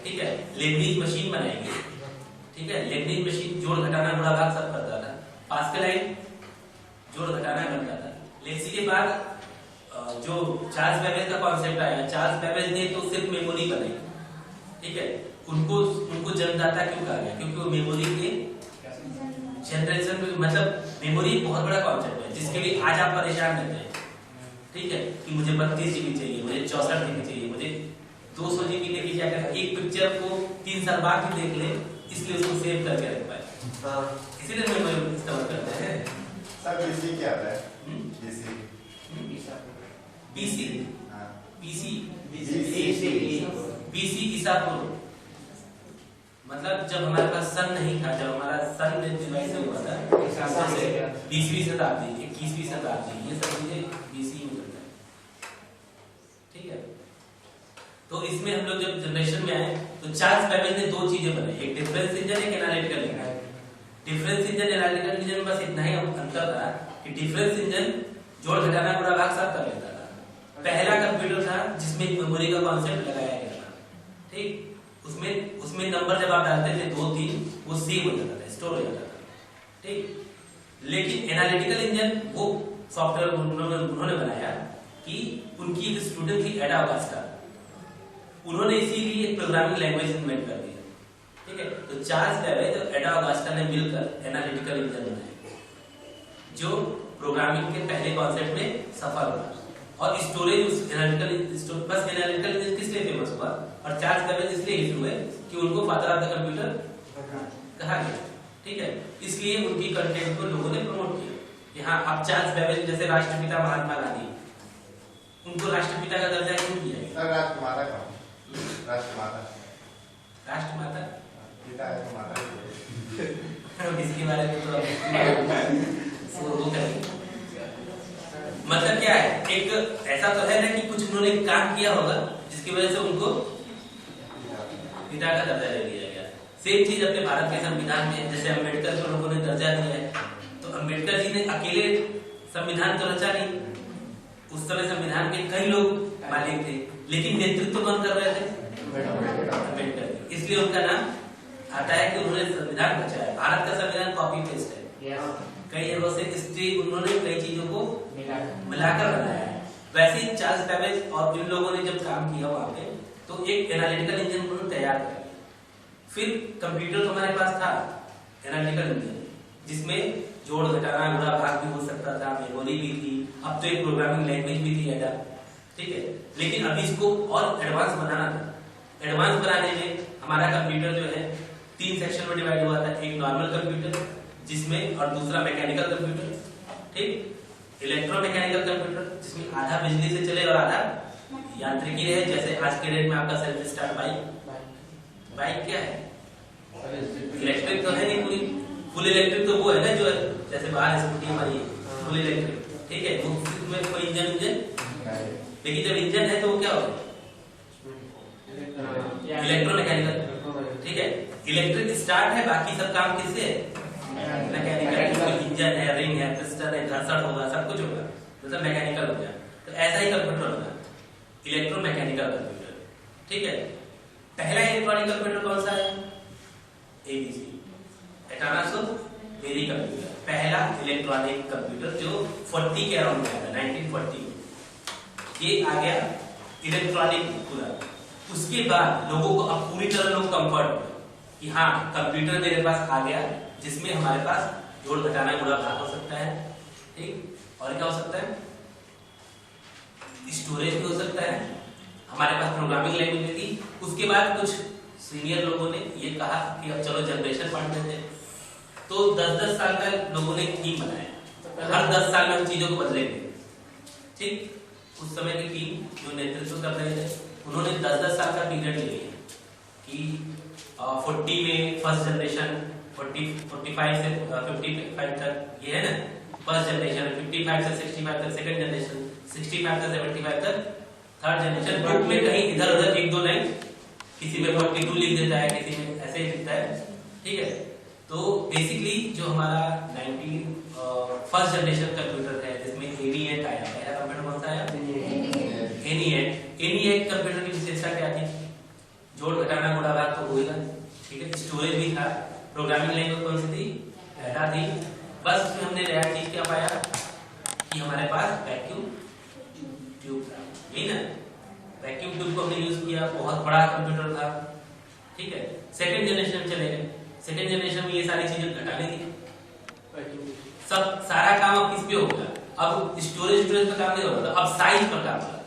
ठीक है। लेबनीज मशीन बनाएगी, ठीक है। लेबनीज मशीन जोड़ घटाना बड़ा भाग सब करता था, पास्कलाइन जोड़ घटाना करता था। लेकिन के बाद जो चार्ल्स बेबेज का कॉन्सेप्ट आया, चार्ल्स बेबेज ने तो सिर्फ मेमोरी बनाई, ठीक है। उनको जन्मदाता क्यों कहा गया, क्योंकि वो मेमोरी के जनरेशन में, मतलब मेमोरी बहुत बड़ा कॉन्सेप्ट है जिसके लिए आज आप परेशान रहते हैं, ठीक है, कि मुझे 32 GB चाहिए, मुझे 64 GB चाहिए, मुझे 200 GB पिक्चर को 3 साल बाद भी देख ले, इसलिए उसको सेव करके रख पाए। इसीलिए मेमोरी इस्तेमाल करते हैं। सर बीसी क्या होता है? बीसी बीसी हाँ बीसी ईसा पूर्व, मतलब जब हमारे पास सन नहीं था, जब हमारा सन डिवाइस हुआ था 20वीं शताब्दी 21वीं शताब्दी, ये सब चीजें बीसी में चलता है। ठीक है, तो इसमें हम लोग जब जनरेशन में आए तो चार्ल्स बेबेज ने 2 चीजें बनाई, एक डिफरेंस इंजन, एक analytical engine. Difference engine analytical engine में बस इतना ही अंतर था कि डिफरेंस इंजन जोड़ घटाना गुणा भाग सब कर लेता था। पहला कंप्यूटर था जिसमें मेमोरी का कॉन्सेप्ट लगाया गया था। ठीक, उसमें नंबर जब आप डालते थे 2 3 वो सेव हो जाता था, स्टोर हो जाता था। ठीक, लेकिन एनालिटिकल इंजन वो सॉफ्टवेयर उन्होंने बनाया कि उनकी एक स्टूडेंट थी एडा ऑगस्टा, उन्होंने इसीलिए एक प्रोग्रामिंग लैंग्वेज इन्वेंट कर दी। ठीक है, तो चार्ल्स बेबेज और एडा ऑगस्टा ने मिलकर एनालिटिकल इंजन बनाया, जो प्रोग्रामिंग के पहले कॉन्सेप्ट में सफल हुआ। और स्टोरेज उस एनालिटिकल बस एनालिटिकल इंजन किस लिए फेमस हुआ और चार्ल्स बेबेज इसलिए हिट हुए कि उनको फादर ऑफ द कंप्यूटर कहा गया। ठीक है, इसलिए उनकी कंटेंट को लोगों ने प्रमोट किया कि हाँ, अब चार्ल्स बेबेज जैसे राष्ट्रपिता महात्मा गांधी, उनको राष्ट्रपिता का दर्जा क्यों दिया गया? राष्ट्रमाता का राष्ट्रमाता पिता है माता इसके बारे में तो वो करेंगे। मतलब क्या है, एक ऐसा तो है ना कि कुछ उन्होंने काम किया होगा जिसकी वजह से उनको पिता का दर्जा ले लिया गया। सेम चीज अपने भारत के संविधान में, जैसे अम्बेडकर को लोगों ने दर्जा दिया है, तो अम्बेडकर जी ने अकेले संविधान तो रचा नहीं, उस समय संविधान के कई लोग मालिक थे, लेकिन नेतृत्व कौन कर रहे थे? अम्बेडकर। इसलिए उनका नाम आता है कि उन्होंने संविधान रचा है। भारत का संविधान कॉपी पेस्ट है, कई जगहों से इसलिए उन्होंने कई चीजों को मिलाकर बनाया है। वैसे ही चार्ल्स बेबेज और इन लोगों ने जब काम किया वहां पे, तो एक एनालिटिकल इंजन उन्होंने तैयार कर लिया। फिर कंप्यूटर तो हमारे पास था, एनालिटिकल इंजन, जिसमें जोड़ घटाना गुणा भाग भी हो सकता था, मेमोरी भी थी, अब तो एक प्रोग्रामिंग लैंग्वेज भी थी एडा। ठीक है, लेकिन अभी इसको और एडवांस बनाना था। एडवांस बनाने में हमारा कंप्यूटर जो है 3 सेक्शन में डिवाइड हुआ था, एक नॉर्मल कंप्यूटर जिसमें, और दूसरा मैकेनिकल कंप्यूटर। ठीक, इलेक्ट्रोमैकेनिकल कंप्यूटर जिसमें आधा बिजली से चले और आधा यांत्रिकी रहे, जैसे आज के डेट में आपका सेल्फ स्टार्ट बाइक क्या है, इलेक्ट्रिक तो है नहीं पूरी, फुल इलेक्ट्रिक तो वो है ना जो है, जैसे बाहर स्कूटी हमारी फुल इलेक्ट्रिक। ठीक है, उसमें कोई इंजन लेकिन जब इंजन है तो वो क्या होगा, इलेक्ट्रोमैकेनिकल। ठीक है, इलेक्ट्रिक स्टार्ट है, बाकी सब काम किससे है? मैकेनिकल। इंजन है, रिंग है, पिस्टन है, घर्षण होगा, सब कुछ होगा, मतलब मैकेनिकल हो गया। तो ऐसा ही कंप्यूटर होगा, इलेक्ट्रोमैकेनिकल कंप्यूटर। ठीक है, पहला इलेक्ट्रॉनिक कंप्यूटर कौन सा है? एबीसी, एटॉनमस बेरी कंप्यूटर, पहला इलेक्ट्रॉनिक कंप्यूटर जो 40 के अराउंड में आया, 1940 में ये आ गया इलेक्ट्रॉनिक पूरा। उसके बाद लोगों को अब पूरी तरह लोग कंफर्ट हुए कि हाँ, कंप्यूटर मेरे पास आ गया जिसमें हमारे पास जोड़ घटाना गुणा भाग हो सकता है। ठीक, और क्या हो सकता है? स्टोरेज भी हो सकता है, हमारे पास प्रोग्रामिंग लैंग्वेज भी थी। उसके बाद कुछ सीनियर लोगों ने ये कहा कि अब चलो जनरेशन बांट देते हैं, तो 10-10 साल का लोगों ने टीम बनाया, हर 10 साल में हम चीजों को बदलेंगे। ठीक, उस समय की टीम जो नेतृत्व कर रहे थे उन्होंने 10-10 साल का पीरियड ले लिया कि 40 में फर्स्ट जनरेशन, 45 से 55 तक ये है ना फर्स्ट जनरेशन, 55 से 65 तक सेकंड जनरेशन, 65 से 75 तक थर्ड जनरेशन। बुक में कहीं इधर उधर 1-2 लाइन, किसी में 42 लिख देता है, किसी में ऐसे ही लिखता है। ठीक है, तो बेसिकली जो हमारा 19 फर्स्ट जनरेशन कंप्यूटर है जिसमें ENIAC आया, पहला कंप्यूटर कौन सा आया? ENIAC कंप्यूटर की विशेषता क्या थी? जोड़ घटाना गुणा भाग तो होगा। ठीक है, स्टोरेज भी था, प्रोग्रामिंग लैंग्वेज कौन सी थी? एडा थी। बस उसमें हमने नया चीज क्या पाया कि हमारे पास वैक्यूम ट्यूब था, यही ना, वैक्यूम ट्यूब को हमने यूज किया, बहुत बड़ा कंप्यूटर था। ठीक है, सेकंड जनरेशन चले गए, सेकंड जनरेशन में ये सारी चीजें घटानी थी, सब सारा काम अब किस पे होगा? अब स्टोरेज पर काम नहीं होगा, अब साइज पर काम होगा,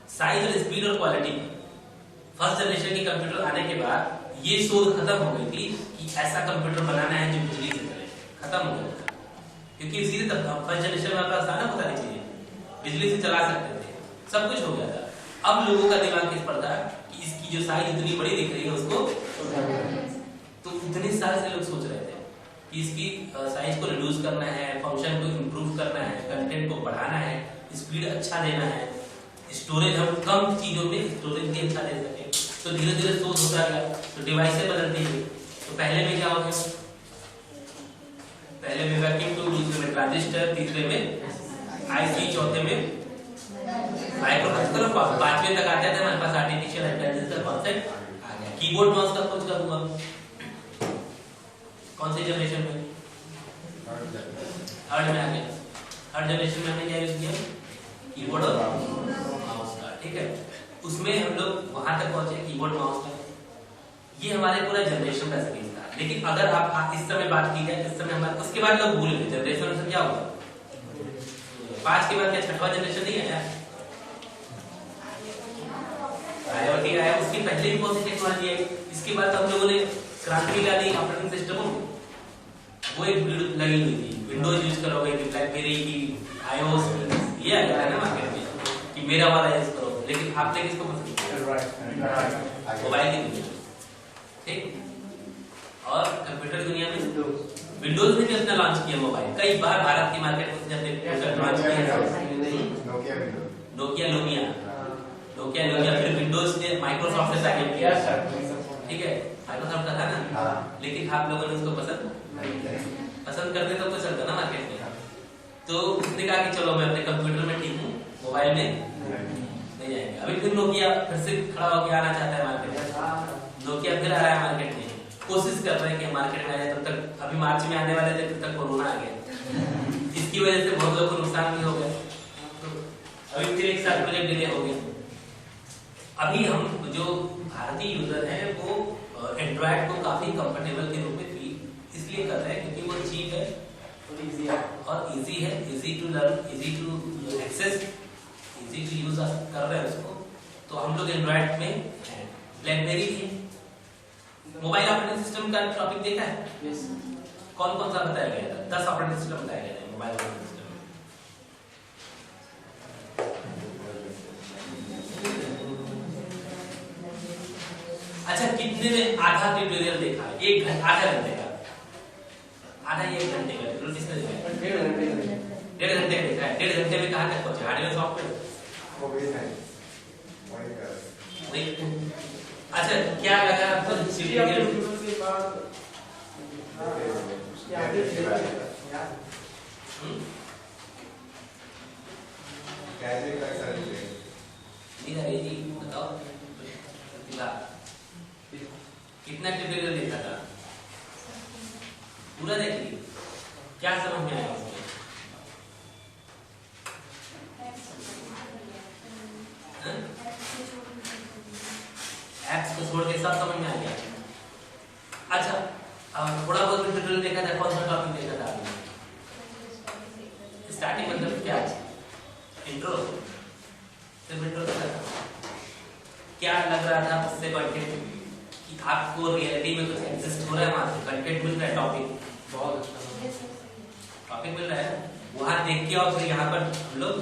साइज और स्पीड और क्वालिटी पर। फर्स्ट जनरेशन के कंप्यूटर आने के बाद ये शोध खत्म हो गई थी कि ऐसा कंप्यूटर बनाना है जो बिजली से चले, खत्म हो गया था। क्योंकि सीधे फर्स्ट जनरेशन में आपका आसान होता नहीं चीजें, बिजली से चला सकते थे, सब कुछ हो गया था। अब लोगों का दिमाग किस पर था कि इसकी जो साइज इतनी बड़ी दिख रही है उसको, तो इतने साल से लोग सोच रहे थे कि इसकी साइज को रिड्यूस करना है, फंक्शन को इम्प्रूव करना है, कंटेंट को बढ़ाना है, स्पीड अच्छा देना है, स्टोरेज हम कम चीजों में स्टोरेज भी अच्छा दे सके। तो धीरे धीरे सोच होता गया, तो डिवाइसें बदलती गई। तो पहले में क्या हो गया, पहले में वैक्यूम ट्यूब, दूसरे में ट्रांजिस्टर, तीसरे में आईसी, चौथे में माइक्रोप्रोसेसर, पांचवें तक आते थे हमारे पास आर्टिफिशियल इंटेलिजेंस का कॉन्सेप्ट आ गया। कीबोर्ड माउस का खोज करूंगा कौन सी जनरेशन में, थर्ड में आ गया। थर्ड जनरेशन में हमने क्या यूज किया, कीबोर्ड और माउस का, ठीक है। उसमें हम लोग वहां तक पहुंचे, कीबोर्ड माउस का। ये हमारे पूरा जनरेशन का सीरीज था। लेकिन अगर आप इस समय बात की जाए, इस समय हमारे उसके बाद लोग भूल गए जनरेशन में क्या हुआ, 5 के बाद क्या छठवां जनरेशन नहीं आया, आईओटी आया, उसकी पहले भी कौन सी टेक्नोलॉजी आई। इसके बाद हम लोगों ने क्रांति ला दी ऑपरेटिंग सिस्टमों में, वो एक लगी हुई थी, विंडोज यूज करोगे कि ब्लैकबेरी की आईओएस, ये आ गया है ना मार्केट में कि मेरा वाला यूज करो। लेकिन आपने किसको पसंद किया, मोबाइल की दुनिया, ठीक। और कंप्यूटर की दुनिया में विंडोज ने भी अपना लॉन्च किया मोबाइल, कई बार भारत की मार्केट में उसने अपने लॉन्च किया, नोकिया लुमिया, फिर विंडोज ने माइक्रोसॉफ्ट से आगे किया, ठीक है, माइक्रोसॉफ्ट का था ना। लेकिन आप लोगों ने उसको पसंद करते तो कुछ चलता ना मार्केट में। तो उसने कहा कि चलो मैं अपने कंप्यूटर में ठीक हूँ, मोबाइल में नहीं जाएंगे। अभी फिर नोकिया फिर से खड़ा होकर आना चाहता है मार्केट में, नोकिया फिर आ रहा है मार्केट में, कोशिश कर रहे हैं कि मार्केट में आ जाए। तब तक अभी मार्च में आने वाले थे, तब तक कोरोना आ गया, इसकी वजह से बहुत लोगों को नुकसान भी हो गया। तो अभी फिर एक साल प्रोजेक्ट डिले हो गया। अभी हम जो भारतीय यूजर हैं वो एंड्रॉइड को काफी कंफर्टेबल के रूप में फील इसलिए कर रहे हैं क्योंकि वो चीप है और इजी है, easy to learn, easy to access, easy to use कर रहे हैं उसको। तो हम लोग एंड्रॉइड में ब्लैकबेरी भी है। मोबाइल ऑपरेटिंग सिस्टम का टॉपिक देखा है, कौन कौन सा बताया गया था, 10 ऑपरेटिंग सिस्टम बताया गया था मोबाइल ऑपरेटिंग सिस्टम में। अच्छा, कितने में आधा ट्यूटोरियल देखा है, एक घंटा, आधा घंटे का, आधा या 1 घंटे का ट्यूटोरियल किसने देखा है, 1.5 घंटे का देखा है। 1.5 घंटे में कहाँ तक पहुंचे, हार्डवेयर सॉफ्टवेयर वो भी है वही। अच्छा, क्या लगा आपको जी, बताओ कितना ट्यूटोरियल देखा था, पूरा देख लिया, क्या समझ में आया उसमें, एप्स को छोड़ के सब समझ में आ गया। अच्छा, थोड़ा बहुत ट्यूटोरियल देखा था, कौन सा टॉपिक देखा था आपने, स्टार्टिंग मतलब क्या, इंट्रो, सिर्फ इंट्रो देखा था। क्या लग रहा था उससे कंटेंट कि आपको रियलिटी में कुछ एग्जिस्ट हो रहा है, वहां से कंटेंट मिल रहा है, टॉपिक बहुत अच्छा टॉपिक मिल रहा है, वहां देख के और फिर यहाँ पर हम लोग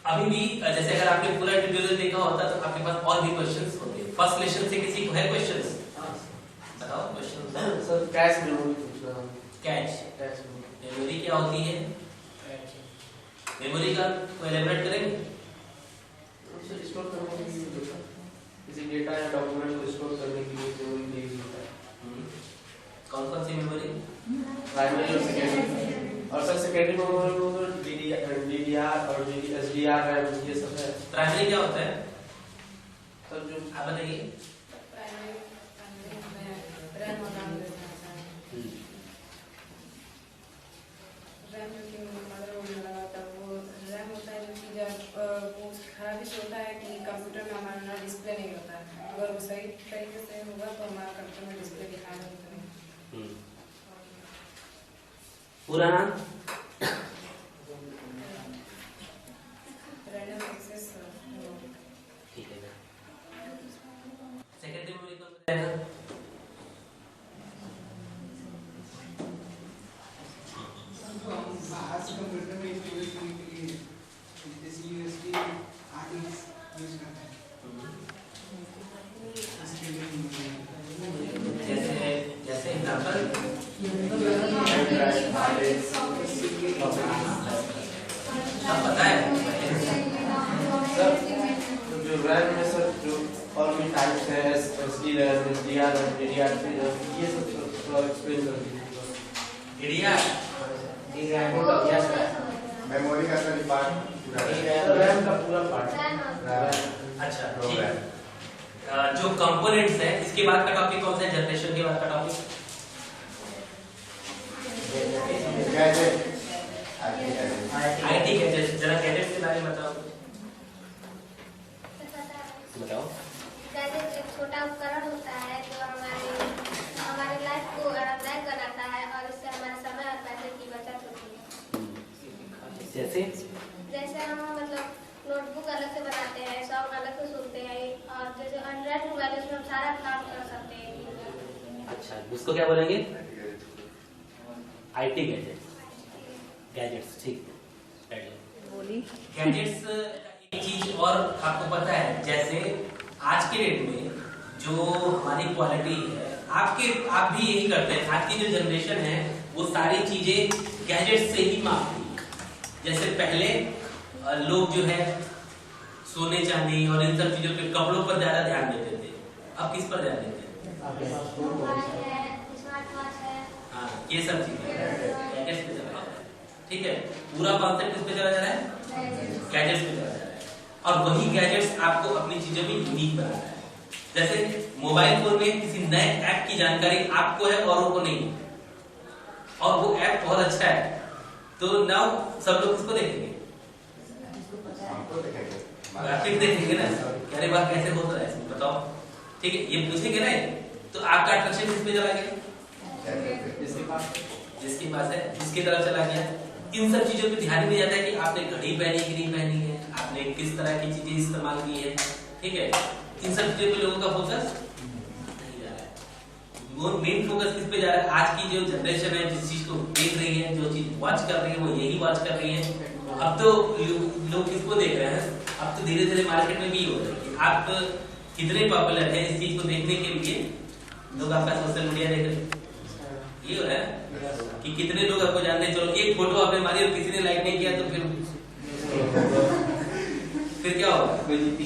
अभी भी जैसे अगर आपने पूरा ट्यूटोरियल देखा होता तो आपके पास और भी क्वेश्चंस होते। फर्स्ट लेसन से किसी को है क्वेश्चंस, बताओ क्वेश्चन सर। कैश मेमोरी पूछना, कैश मेमोरी क्या होती है, मेमोरी का एलेबोरेट करेंगे, स्टोर करने के लिए होता है, किसी डेटा या डॉक्यूमेंट को स्टोर करने के लिए मेमोरी यूज होता है। कौन कौन सी मेमोरी, प्राइमरी और सेकेंडरी, और सर सेकेंडरी मेमोरी में तो DDR और SDR रैम ये सब है। प्राइमरी क्या होता है सर, जो आप बताइए। रैम होता है, रैम जो मदरबोर्ड में लगा होता है वो रैम होता है, जो कि जब वो खराबी से होता है कि कंप्यूटर में हमारा डिस्प्ले नहीं होता है। अगर वो सही तरीके से होगा तो हमारा कंप्यूटर में डिस्प्ले दिखाएगा नहीं। पूरा नाम, रैंडम एक्सेस बाहर से कंप्यूटर में इंस्टॉल करने के लिए जैसे यूएसबी आरडीएक्स यूज करते हैं इसके लिए जैसे एग्जांपल सब पता है सर जो रैम में सर जो और भी टाइप्स है एसडी रैम डीआर डीडीआर ये सब थोड़ा एक्सप्लेन कर दीजिए। एडीआर मेमोरी का सर पार्ट पूरा रैम का पूरा पार्ट अच्छा रोम ठीक। रैम जो कंपोनेंट्स है इसके बाद का टॉपिक कौन सा है? जनरेशन के बाद का टॉपिक गैजेट आईटी गैजेट्स। जरा गैजेट्स के बारे में बताओ। बताओ। गैजेट एक छोटा उपकरण होता है जो हमारे लाइफ को आरामदायक बनाता है और इससे हमारे समय और पैसे की बचत होती है। जैसे हम मतलब नोटबुक अलग से बनाते हैं, सॉन्ग अलग से सुनते हैं और जैसे एंड्रॉइड मोबाइल उसमें हम सारा काम कर सकते हैं। अच्छा उसको क्या बोलेंगे? IT gadgets. गैजेट्स ठीक है। गैजेट्स एक चीज और आपको पता है, जैसे आज के डेट में जो हमारी क्वालिटी है, आप भी यही करते हैं। आज की जो जनरेशन है वो सारी चीजें गैजेट्स से ही मापती है। जैसे पहले लोग जो है सोने चांदी और इन सब चीजों पे, कपड़ों पर ज्यादा ध्यान देते थे। अब किस पर ध्यान देते हैं? स्मार्ट वॉच है। हाँ ये सब चीजें गैजेट्स पे चला जाता है। ठीक है, पूरा कॉन्सेप्ट किस पे चला जा रहा है? गैजेट्स पे चला जा रहा है। और वही गैजेट्स आपको अपनी चीजों में यूनिक बनाता है। जैसे मोबाइल फोन में किसी नए ऐप की जानकारी आपको है औरों को नहीं, और वो ऐप बहुत अच्छा है, तो नाउ सब लोग किसको देखेंगे? फिर देखेंगे ना, अरे वाह कैसे होता है इसमें, बताओ। ठीक है, ये पूछेंगे ना, तो आपका अट्रैक्शन किस पे चला गया? जिसके पास है उसकी तरफ चला गया। इन सब चीजों पे ध्यान नहीं जाता है कि आपने घड़ी पहनी कि नहीं पहनी है, आपने किस तरह की चीजें इस्तेमाल की है। ठीक है, इन सब चीजों पे लोगों का फोकस नहीं जा रहा है। वो मेन फोकस किस पे जा रहा है? आज की जो जनरेशन है जिस चीज को देख रही है, जो चीज वॉच कर रही है, वो यही वॉच कर रही है। अब तो लोग किसको देख रहे हैं? अब तो धीरे धीरे मार्केट में भी हो रहा है कि आप कितने पॉपुलर है इस चीज को देखने के लिए लोग आपका सोशल मीडिया देख रहे हैं। ये हो रहा है कि कितने लोग आपको जानते हैं। चलो एक फोटो आपने मारी और किसी ने लाइक नहीं किया तो फिर क्या होगा? और बेइज्जती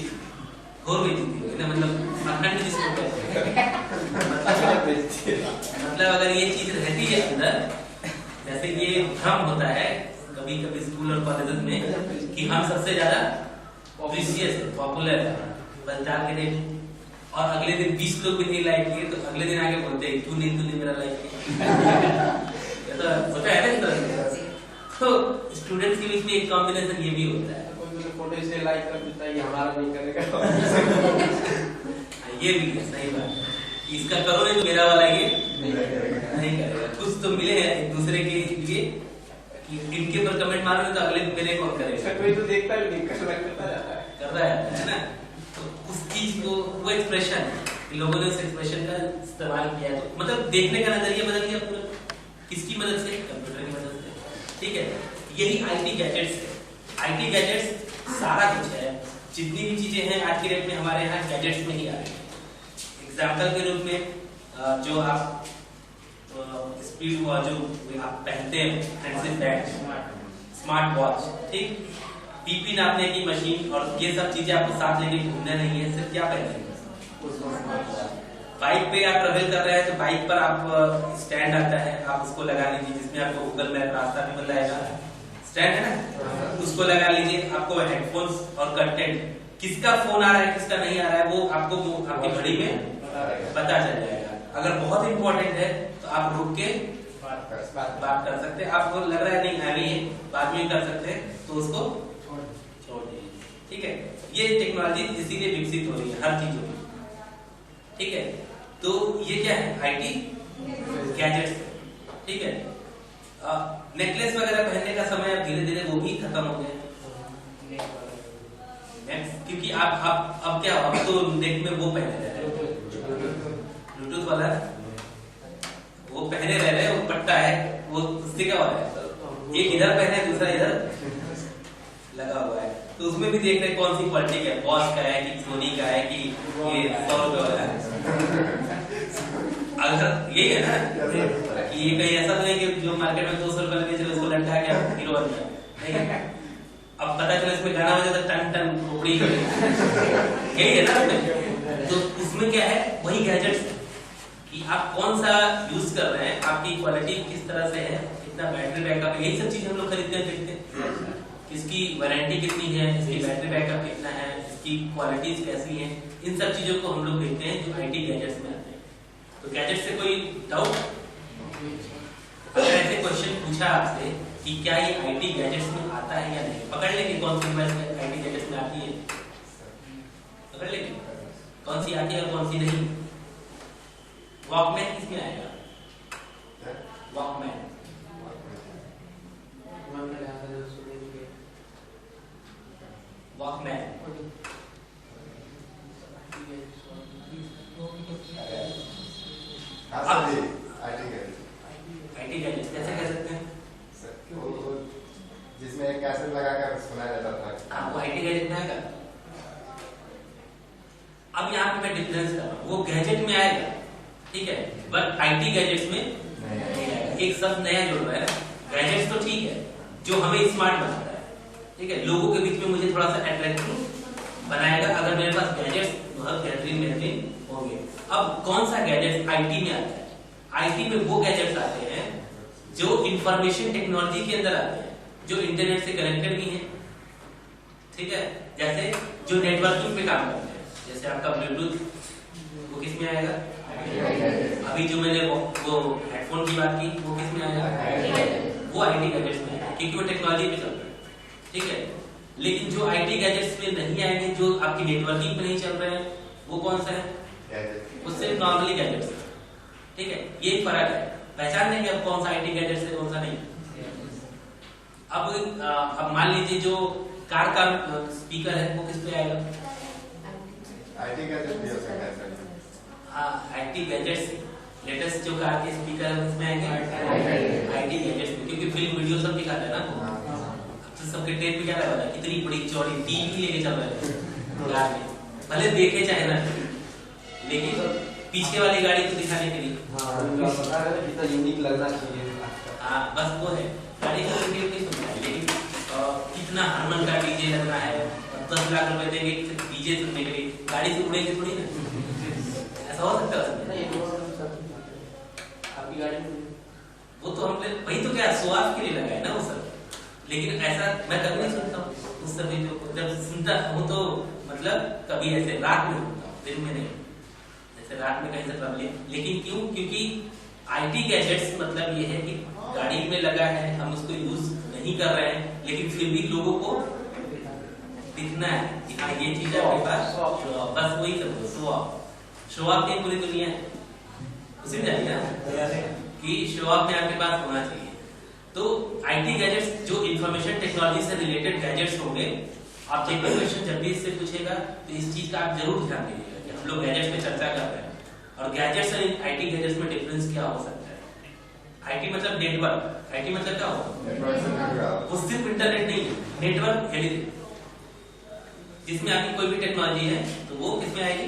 होगी ना, मतलब अखंड जिसको कहते हैं। मतलब अगर ये चीज रहती है अंदर, जैसे ये भ्रम होता है कभी कभी स्कूल और कॉलेज में कि हम सबसे ज्यादा प्रीशियस है, पॉपुलर है, बस डाल के देख, और अगले दिन 20 लोग भी नहीं लाइक किए तो अगले दिन आके बोलते हैं तूने मेरा लाइक किया। ऐसा होता है ना। तो स्टूडेंट्स के बीच में एक कॉम्बिनेशन ये भी होता है, फोटो इसलिए लाइक कर देता है, ये हमारा नहीं करेगा। ये भी है, सही बात है। इसका करो नहीं तो मेरा वाला ये नहीं करेगा। कुछ तो मिले हैं एक दूसरे के लिए कि इनके ऊपर कमेंट मारोगे तो अगले मेरे कौन करेगा? कोई तो देखता भी नहीं, करता जाता है, कर रहा है ना। तो उस चीज को, वो एक्सप्रेशन, लोगों ने उस एक्सप्रेशन का इस्तेमाल किया है, तो मतलब देखने का नजरिया बदल गया पूरा। किसकी मदद से? कंप्यूटर की मदद से। ठीक है, यही आईटी गैजेट्स है। आईटी गैजेट्स सारा कुछ है, जितनी भी चीजें हैं आज की डेट में हमारे यहाँ गैजेट्स में ही आ रही है। एग्जाम्पल के रूप में जो आप स्पीड वॉच जो आप पहनते हैं, फ्रेंडशिप बैंड, स्मार्ट वॉच, ठीक, बीपी नापने की मशीन, और ये सब चीजें आपको साथ लेके घूमना नहीं है। सिर्फ क्या पहनेंगे? बाइक पे आप ट्रेवल कर रहे हैं तो बाइक पर आप स्टैंड आता है, आप उसको लगा लीजिए, जिसमें आपको गूगल मैप रास्ता भी बताएगा। स्टैंड है ना, उसको लगा लीजिए। आपको हेडफोन्स और कंटेंट, किसका फोन आ रहा है किसका नहीं आ रहा है, वो आपको आपकी घड़ी में पता चल जाएगा। अगर बहुत इंपॉर्टेंट है तो आप रुक के बात कर सकते हैं। आपको लग रहा है नहीं हैवी है, बाद में कर सकते हैं, तो उसको छोड़ दीजिए। ठीक है, ये टेक्नोलॉजी इसीलिए विकसित हो रही है हर चीजों में। ठीक है, तो ये क्या है? IT gadgets. ठीक है, नेकलेस वगैरह पहनने का समय अब धीरे धीरे वो भी खत्म हो गया, क्योंकि आप अब क्या हो, अब तो नेक में वो पहने जा रहे हैं, वाला वो पहने रह रहे, वो पट्टा है, वो उससे क्या हो रहा है, एक इधर पहने है, दूसरा इधर लगा हुआ है, तो उसमें भी देख रहे कौन सी क्वालिटी का है, बॉस का है कि सोनी का है कि ये 100 रुपए वाला है। अगर यही है ना कि ये कहीं ऐसा तो नहीं कि जो मार्केट में 200 रुपए लगे चलो उसको लटका के हीरो बन गया, नहीं। अब पता चला इसमें गाना बजा तो टन टन खोपड़ी यही है ना उसमें। तो उसमें क्या है, वही गैजेट्स कि आप कौन सा यूज कर रहे हैं, आपकी क्वालिटी किस तरह से है, कितना बैटरी बैकअप है, यही सब चीजें हम लोग खरीदते हैं, देखते हैं इसकी वारंटी कितनी है, इसकी बैटरी बैकअप कितना है, इसकी क्वालिटीज कैसी है, इन सब चीजों को हम लोग देखते हैं जो आईटी गैजेट्स में आते हैं। तो गैजेट से कोई डाउट? अगर ऐसे क्वेश्चन पूछा आपसे कि क्या ये आईटी गैजेट्स में आता है या नहीं, पकड़ लेंगे कौन सी डिवाइस आईटी गैजेट्स में आती है, पकड़ लेंगे कौन सी आती है और कौन सी नहीं। वॉकमैन किसमें आएगा? वॉकमैन वॉकमैन आईटी गैजेट्स कैसे कह सकते हैं? जिसमें एक कैसेट लगाकर सुना जाता था। हाँ, वो आईटी गैजेट में आएगा। अब यहाँ पे मैं डिफरेंस कर रहा हूँ, वो गैजेट में आएगा, ठीक है, बट आईटी गैजेट्स में नहीं आएगा। एक शब्द नया जुड़ रहा है, गैजेट्स तो ठीक है जो हमें स्मार्ट बनाता है, ठीक है, लोगों के बीच में मुझे थोड़ा सा अट्रैक्टिव बनाएगा अगर मेरे पास गैजेट्स बहुत बेहतरीन होंगे। अब कौन सा गैजेट आईटी में आता है? आईटी में वो गैजेट्स आते हैं जो इंफॉर्मेशन टेक्नोलॉजी के अंदर आते हैं, जो इंटरनेट से कनेक्टेड भी हैं, ठीक है, जैसे जो नेटवर्किंग पे काम करते हैं, जैसे आपका ब्लूटूथ, वो किस में आएगा? अभी जो मैंने वो हेडफोन की बात की, वो किस में आएगा? वो आईटी गैजेट्स में आएगा, क्योंकि वो टेक्नोलॉजी पे चल रहा है, ठीक है। लेकिन जो आईटी गैजेट्स में नहीं आएंगे, जो आपकी नेटवर्किंग पे नहीं चल रहे हैं, वो कौन सा है? वो सिर्फ नॉर्मली गैजेट्स है, ठीक है, ये फर्क है। पहचान लेंगे अब कौन सा आईटी गैजेट है कौन सा नहीं। अब मान लीजिए जो कार का स्पीकर है वो किस पे आएगा? आईटी गैजेट भी हो सकता है सर। हाँ, आईटी गैजेट्स लेटेस्ट जो कार के स्पीकर है उसमें आएंगे आईटी गैजेट्स में, क्योंकि फिल्म वीडियो सब दिखाता है ना, तो सबके टेप पे क्या लगा है, इतनी बड़ी चौड़ी टीवी लेके चल रहे हैं कार में, भले देखे चाहे ना, लेकिन पीछे वाली गाड़ी को दिखाने के लिए कितना यूनिक लगना चाहिए। हाँ, बस वो है गाड़ी का नहीं सुनता है, लेकिन कितना हरमन का डीजे लगना है, 10 लाख रुपए देंगे डीजे सुनने के लिए, गाड़ी से उड़ेगी थोड़ी ना, ऐसा हो सकता है? आपकी गाड़ी में वो तो हमने वही तो क्या स्वाद के लिए लगाया ना वो सब, लेकिन ऐसा मैं कभी नहीं सुनता हूँ उस सभी को, जब सुनता हूँ तो मतलब कभी ऐसे रात में सुनता हूँ, दिन में नहीं, जैसे रात में कहीं से प्रॉब्लम। लेकिन क्यों? क्योंकि आईटी गैजेट्स मतलब ये है कि गाड़ी में लगा है, हम उसको यूज नहीं कर रहे हैं, लेकिन फिर भी लोगों को दिखना है कि हाँ ये चीज आपके पास, बस वही समझो, शो ऑफ की पूरी दुनिया है, उसी में जाएगी ना कि शो ऑफ में आपके पास होना चाहिए। तो आईटी गैजेट्स जो इंफॉर्मेशन टेक्नोलॉजी से रिलेटेड गैजेट्स होंगे, आप पेपर क्वेश्चन जब भी इससे पूछेगा तो इस चीज का आप जरूर ध्यान दीजिएगा कि हम लोग गैजेट्स पे चर्चा कर रहे हैं, और गैजेट्स और आईटी गैजेट्स में डिफरेंस क्या हो सकता है। आईटी मतलब नेटवर्क, आईटी मतलब क्या होगा? वो सिर्फ इंटरनेट नहीं है, नेटवर्क एनीथिंग जिसमें आपकी कोई भी टेक्नोलॉजी है तो वो किसमें आएगी?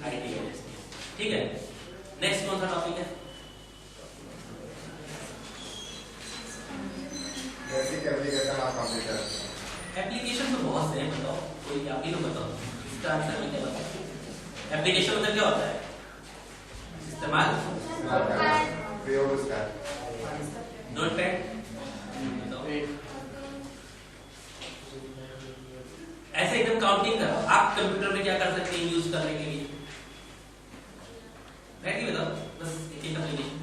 आईटी गैजेट्स में, ठीक है। नेक्स्ट कौन सा टॉपिक है? Basic application of computer. Application तो बहुत से हैं, बताओ कोई आप ही लोग बताओ, इसका आंसर मैं क्या बताऊं? एप्लीकेशन मतलब क्या होता है? इस्तेमाल, प्रयोग उसका। नोटपैड, ऐसे एकदम काउंटिंग करो, आप कंप्यूटर में क्या कर सकते हैं यूज करने के लिए? राइट ही बताओ, बस एक एक एप्लीकेशन।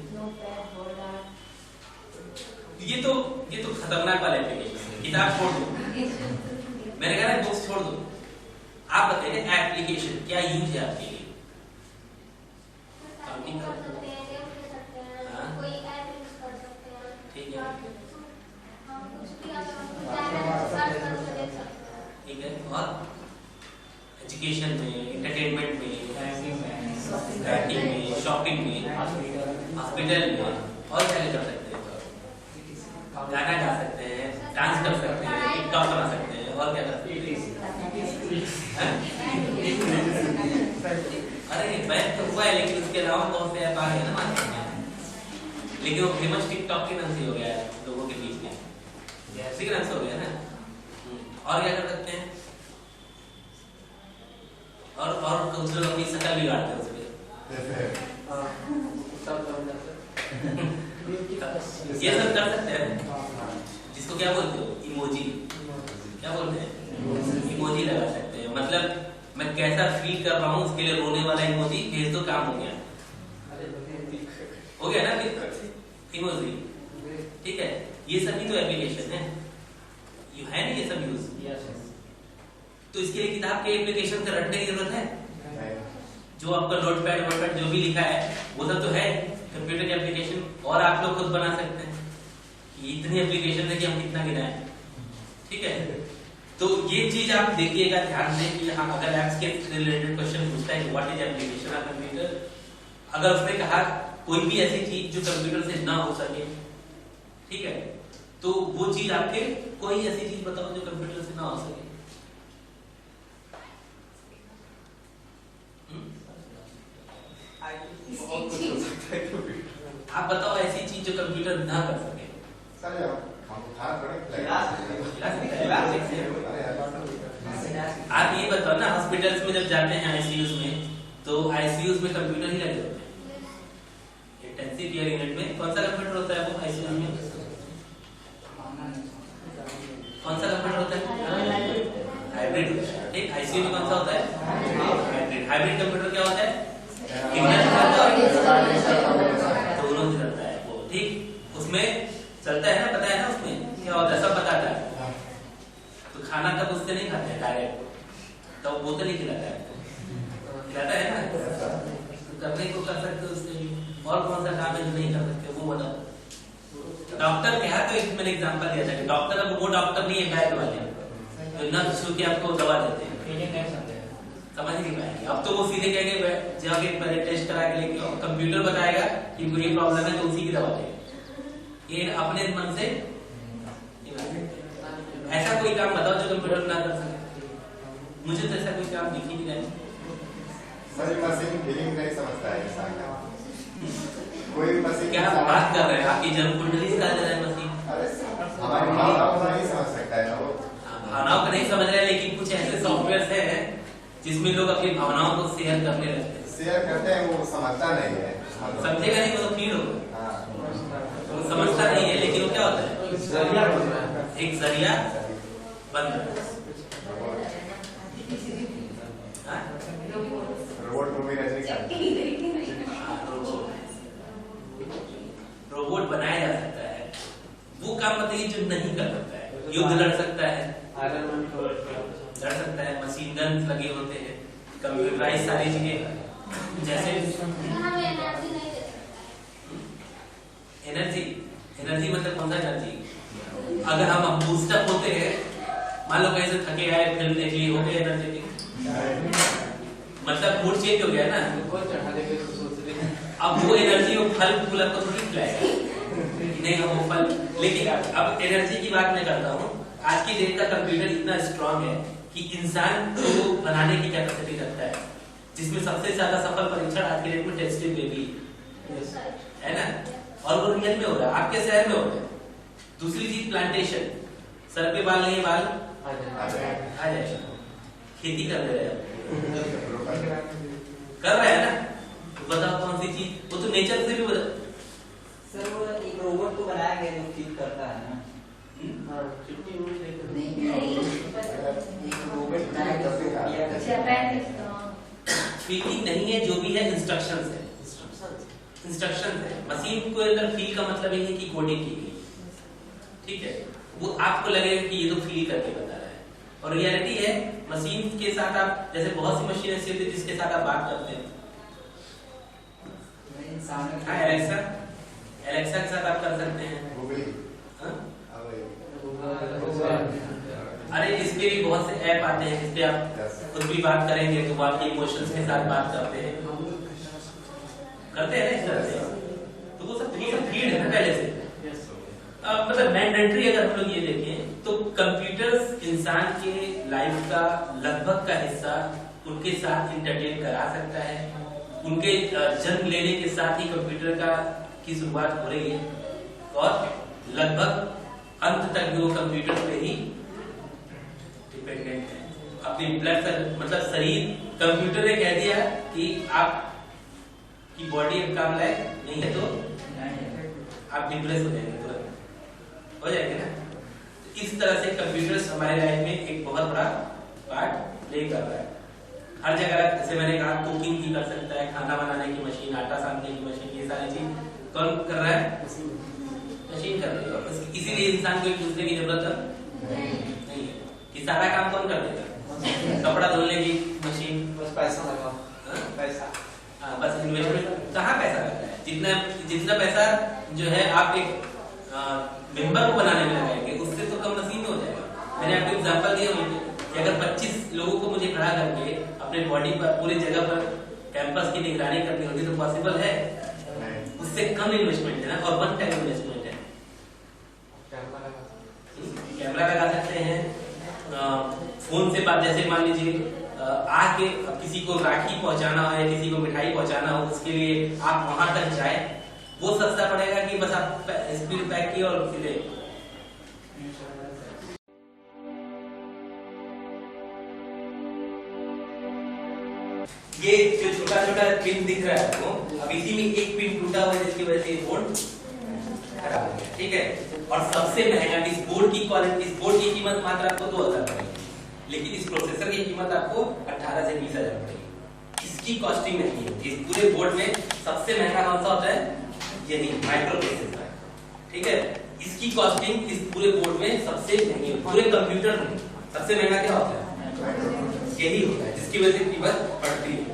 ये तो खतरनाक वाला एप्लीकेशन है, किताब छोड़ दो, मैंने कहा ना बुक्स छोड़ दो, आप बताइए एप्लीकेशन क्या यूज है आपके लिए? काउंटिंग कर सकते हैं, कोई ऐप यूज कर सकते हैं, ठीक है, कुछ भी आप सर्च करके देख सकते हैं, ठीक है। और एजुकेशन में, एंटरटेनमेंट में, बैंकिंग में, शॉपिंग शॉपिंग में, हॉस्पिटल में, और क्या कर सकते हैं? गाना गा सकते हैं, डांस कर सकते हैं, टिकटॉक बना सकते हैं, और क्या कर सकते हैं? अरे बैन तो हुआ है, लेकिन उसके अलावा बहुत से ऐप आ गए ना मार्केट में, लेकिन वो फेमस टिकटॉक के नाम से हो गया है लोगों के बीच में, इसी के नाम से हो गया ना। और क्या कर सकते हैं? और कुछ लोग अपनी शक्ल बिगाड़ते हैं उसमें। ये सब कर सकते हैं, जिसको क्या बोलते हो? इमोजी। क्या बोलते हैं? इमोजी लगा सकते हैं। मतलब मैं कैसा फील कर रहा हूँ उसके लिए रोने वाला इमोजी भेज दो, काम हो गया। हो गया ना फिर इमोजी। ठीक है, ये सभी तो एप्लीकेशन है, यू है नहीं ये सब यूज। तो इसके लिए किताब के एप्लीकेशन से रटने की जरूरत है? जो आपका नोटपैड जो भी लिखा है वो सब तो है कंप्यूटर के एप्लीकेशन, और आप लोग खुद बना सकते हैं। इतनी एप्लीकेशन है कि हम कितना गिनाएं। ठीक है, तो ये चीज आप देखिएगा, ध्यान दें कि हाँ, अगर एप्स के रिलेटेड क्वेश्चन पूछता है what is application of computer, अगर उसने कहा कोई भी ऐसी चीज जो कंप्यूटर से ना हो सके, ठीक है, तो वो चीज आपके कोई ऐसी चीज बताओ जो कंप्यूटर से ना हो सके। आप बताओ ऐसी चीज जो कंप्यूटर ना कर सके। आप ये बताओ ना, हॉस्पिटल्स में जब जाते हैं आईसीयूज में, तो आईसीयूज में कंप्यूटर ही लगे होते हैं। इंटेंसिव केयर यूनिट में कौन सा कंप्यूटर होता है? वो आईसीयू में कौन सा कंप्यूटर होता है? हाइब्रिड होता है। ठीक, आईसीयू में कौन सा होता है? हाइब्रिड कंप्यूटर क्या होता है? दोनों से चलता है वो। ठीक, उसमें चलता है ना, पता है ना उसमें क्या होता है, सब बताता है। तो खाना तब उससे नहीं खाते हैं डायरेक्ट, तो वो तो नहीं खिलाता है, खिलाता है ना। तो करने को कर सकते हो उससे भी। और कौन सा काम है जो नहीं कर सकते वो बताओ। डॉक्टर क्या, तो एक मैंने एग्जांपल दिया था कि डॉक्टर अब वो डॉक्टर नहीं है बैग वाले जो न छू के आपको दवा देते हैं, समझ नहीं पाएंगे। अब तो वो सीधे कहेंगे जाके पहले टेस्ट करा के लेके आओ, कंप्यूटर बताएगा कि ये प्रॉब्लम है तो उसी की दवा देगा। ये अपने मन से ऐसा कोई काम बताओ जो कंप्यूटर ना कर सके। मुझे तो ऐसा कोई काम दिख ही नहीं रहा। सर मशीन फीलिंग नहीं समझता है इंसान का। कोई मशीन क्या बात कर रहे हैं? आपकी जन्म कुंडली से आ जाए मशीन। हमारी भावनाओं को नहीं समझ सकता है ना वो। भावनाओं को नहीं समझ रहे, लेकिन कुछ ऐसे सॉफ्टवेयर है जिसमें लोग अपनी भावनाओं को शेयर करने लगते हैं। शेयर करते हैं, वो समझता नहीं है। समझेगा नहीं, वो तो फील होगा। वो समझता नहीं है, लेकिन वो क्या होता है? एक जरिया बन रहा है। रोबोट मूवी रोबोट बनाया जा सकता है, वो काम बताइए जो नहीं कर सकता है। युद्ध लड़ सकता है, लड़ सकता है, मशीन गन लगे होते हैं, कंप्यूटराइज सारी चीजें। जैसे एनर्जी मतलब कौन सा एनर्जी? अगर हम बूस्टअप होते हैं, मान लो कैसे थके आए, फिल्म देख ली, हो गए एनर्जेटिक, मतलब मूड चेंज हो गया ना। अब वो एनर्जी वो फल फूल आपको थोड़ी खिलाएगा, नहीं हम वो फल। लेकिन अब एनर्जी की बात मैं करता हूँ, आज की डेट का कंप्यूटर इतना स्ट्रांग है कि इंसान को बनाने की कैपेसिटी रखता है, जिसमें सबसे ज्यादा सफल परीक्षण आज की डेट में टेस्टिंग बेबी है ना, और वो रियल में हो रहा है, आपके शहर में हो रहा है। दूसरी चीज प्लांटेशन, सर पे बाल नहीं है, बाल आ जाएगा, खेती कर रहे हैं, कर रहे हैं ना। तो बताओ कौन सी चीज, वो तो नेचर से भी बता। सर वो एक रोबोट को बनाया गया जो फील करता है ना। फीलिंग नहीं है, जो भी है इंस्ट्रक्शंस है, इंस्ट्रक्शंस है। मशीन को अंदर फील का मतलब ये है कि कोडिंग की गई, ठीक है। वो आपको लगेगा कि ये तो फील करके बता रहा है, और रियलिटी है मशीन के साथ आप, जैसे बहुत सी मशीन ऐसी होती है जिसके साथ आप बात करते हैं। एलेक्सा के साथ आप कर सकते हैं। अरे इसके भी बहुत से ऐप आते हैं जिसपे आप कुछ भी बात करेंगे तो वो आपके इमोशंस के साथ बात करते हैं। करते हैं ना इस तरह से, तो वो सब फीड है ना पहले से। मतलब मैंडेटरी अगर हम लोग ये देखें तो कंप्यूटर्स इंसान के लाइफ का लगभग का हिस्सा उनके साथ इंटरटेन करा सकता है। उनके जन्म लेने के साथ ही कंप्यूटर की शुरुआत हो रही है और लगभग अंत तक भी वो कंप्यूटर पे ही डिपेंडेंट है। अपनी ब्लड मतलब शरीर, कंप्यूटर ने कह दिया कि आपकी बॉडी अब काम लायक नहीं है तो आप डिप्रेस हो जाएंगे, तुरंत हो जाएंगे ना। तो इस तरह से कंप्यूटर्स हमारे लाइफ में एक बहुत बड़ा पार्ट प्ले कर रहा है हर जगह। जैसे मैंने कहा कुकिंग भी कर सकता है, खाना बनाने की मशीन, आटा सानने की मशीन, ये सारी चीज कौन कर रहा है? मशीन कर रही है। इसीलिए इंसान को एक दूसरे की जरूरत नहीं है कि सारा काम कौन कर देगा? कपड़ा धुलने की मशीन, बस पैसा लगाओ, पैसा। हाँ, बस इन्वेस्टमेंट। कहाँ पैसा लगता है? जितना पैसा जो है आप एक मेंबर को बनाने में लगाएंगे उससे तो कम मशीन में हो जाएगा। मैंने आपको एग्जांपल दिया कि अगर 25 लोगों को मुझे खड़ा करके अपने बॉडी पर पूरी जगह पर कैंपस की निगरानी करनी होगी तो पॉसिबल है? उससे कम इन्वेस्टमेंट है ना, और वन टाइम इन्वेस्टमेंट है। कैमरा लगा सकते हैं, फोन से बात, जैसे मान लीजिए आके किसी को राखी पहुंचाना हो या किसी को मिठाई पहुंचाना हो, उसके लिए आप वहां तक जाए, वो सस्ता पड़ेगा कि बस आप स्पीड पैक किए और फिर ये जो छोटा छोटा पिन दिख रहा है आपको, अब इसी में एक पिन टूटा हुआ है जिसकी वजह से बोर्ड खराब हो गया, ठीक है। और सबसे महंगा इस बोर्ड की क्वालिटी, इस बोर्ड की कीमत मात्र आपको 2000 पड़ेगी, लेकिन इस प्रोसेसर की कीमत आपको 18 से 20,000 पड़ेगी। इसकी कॉस्टिंग नहीं होती। इस पूरे बोर्ड में सबसे महंगा कौन सा होता है? यही माइक्रो प्रोसेसर, ठीक है। इसकी कॉस्टिंग इस पूरे बोर्ड में सबसे महंगी होती है। पूरे कंप्यूटर में सबसे महंगा क्या होता है? यही होता है, जिसकी वजह से कीमत बढ़ती है,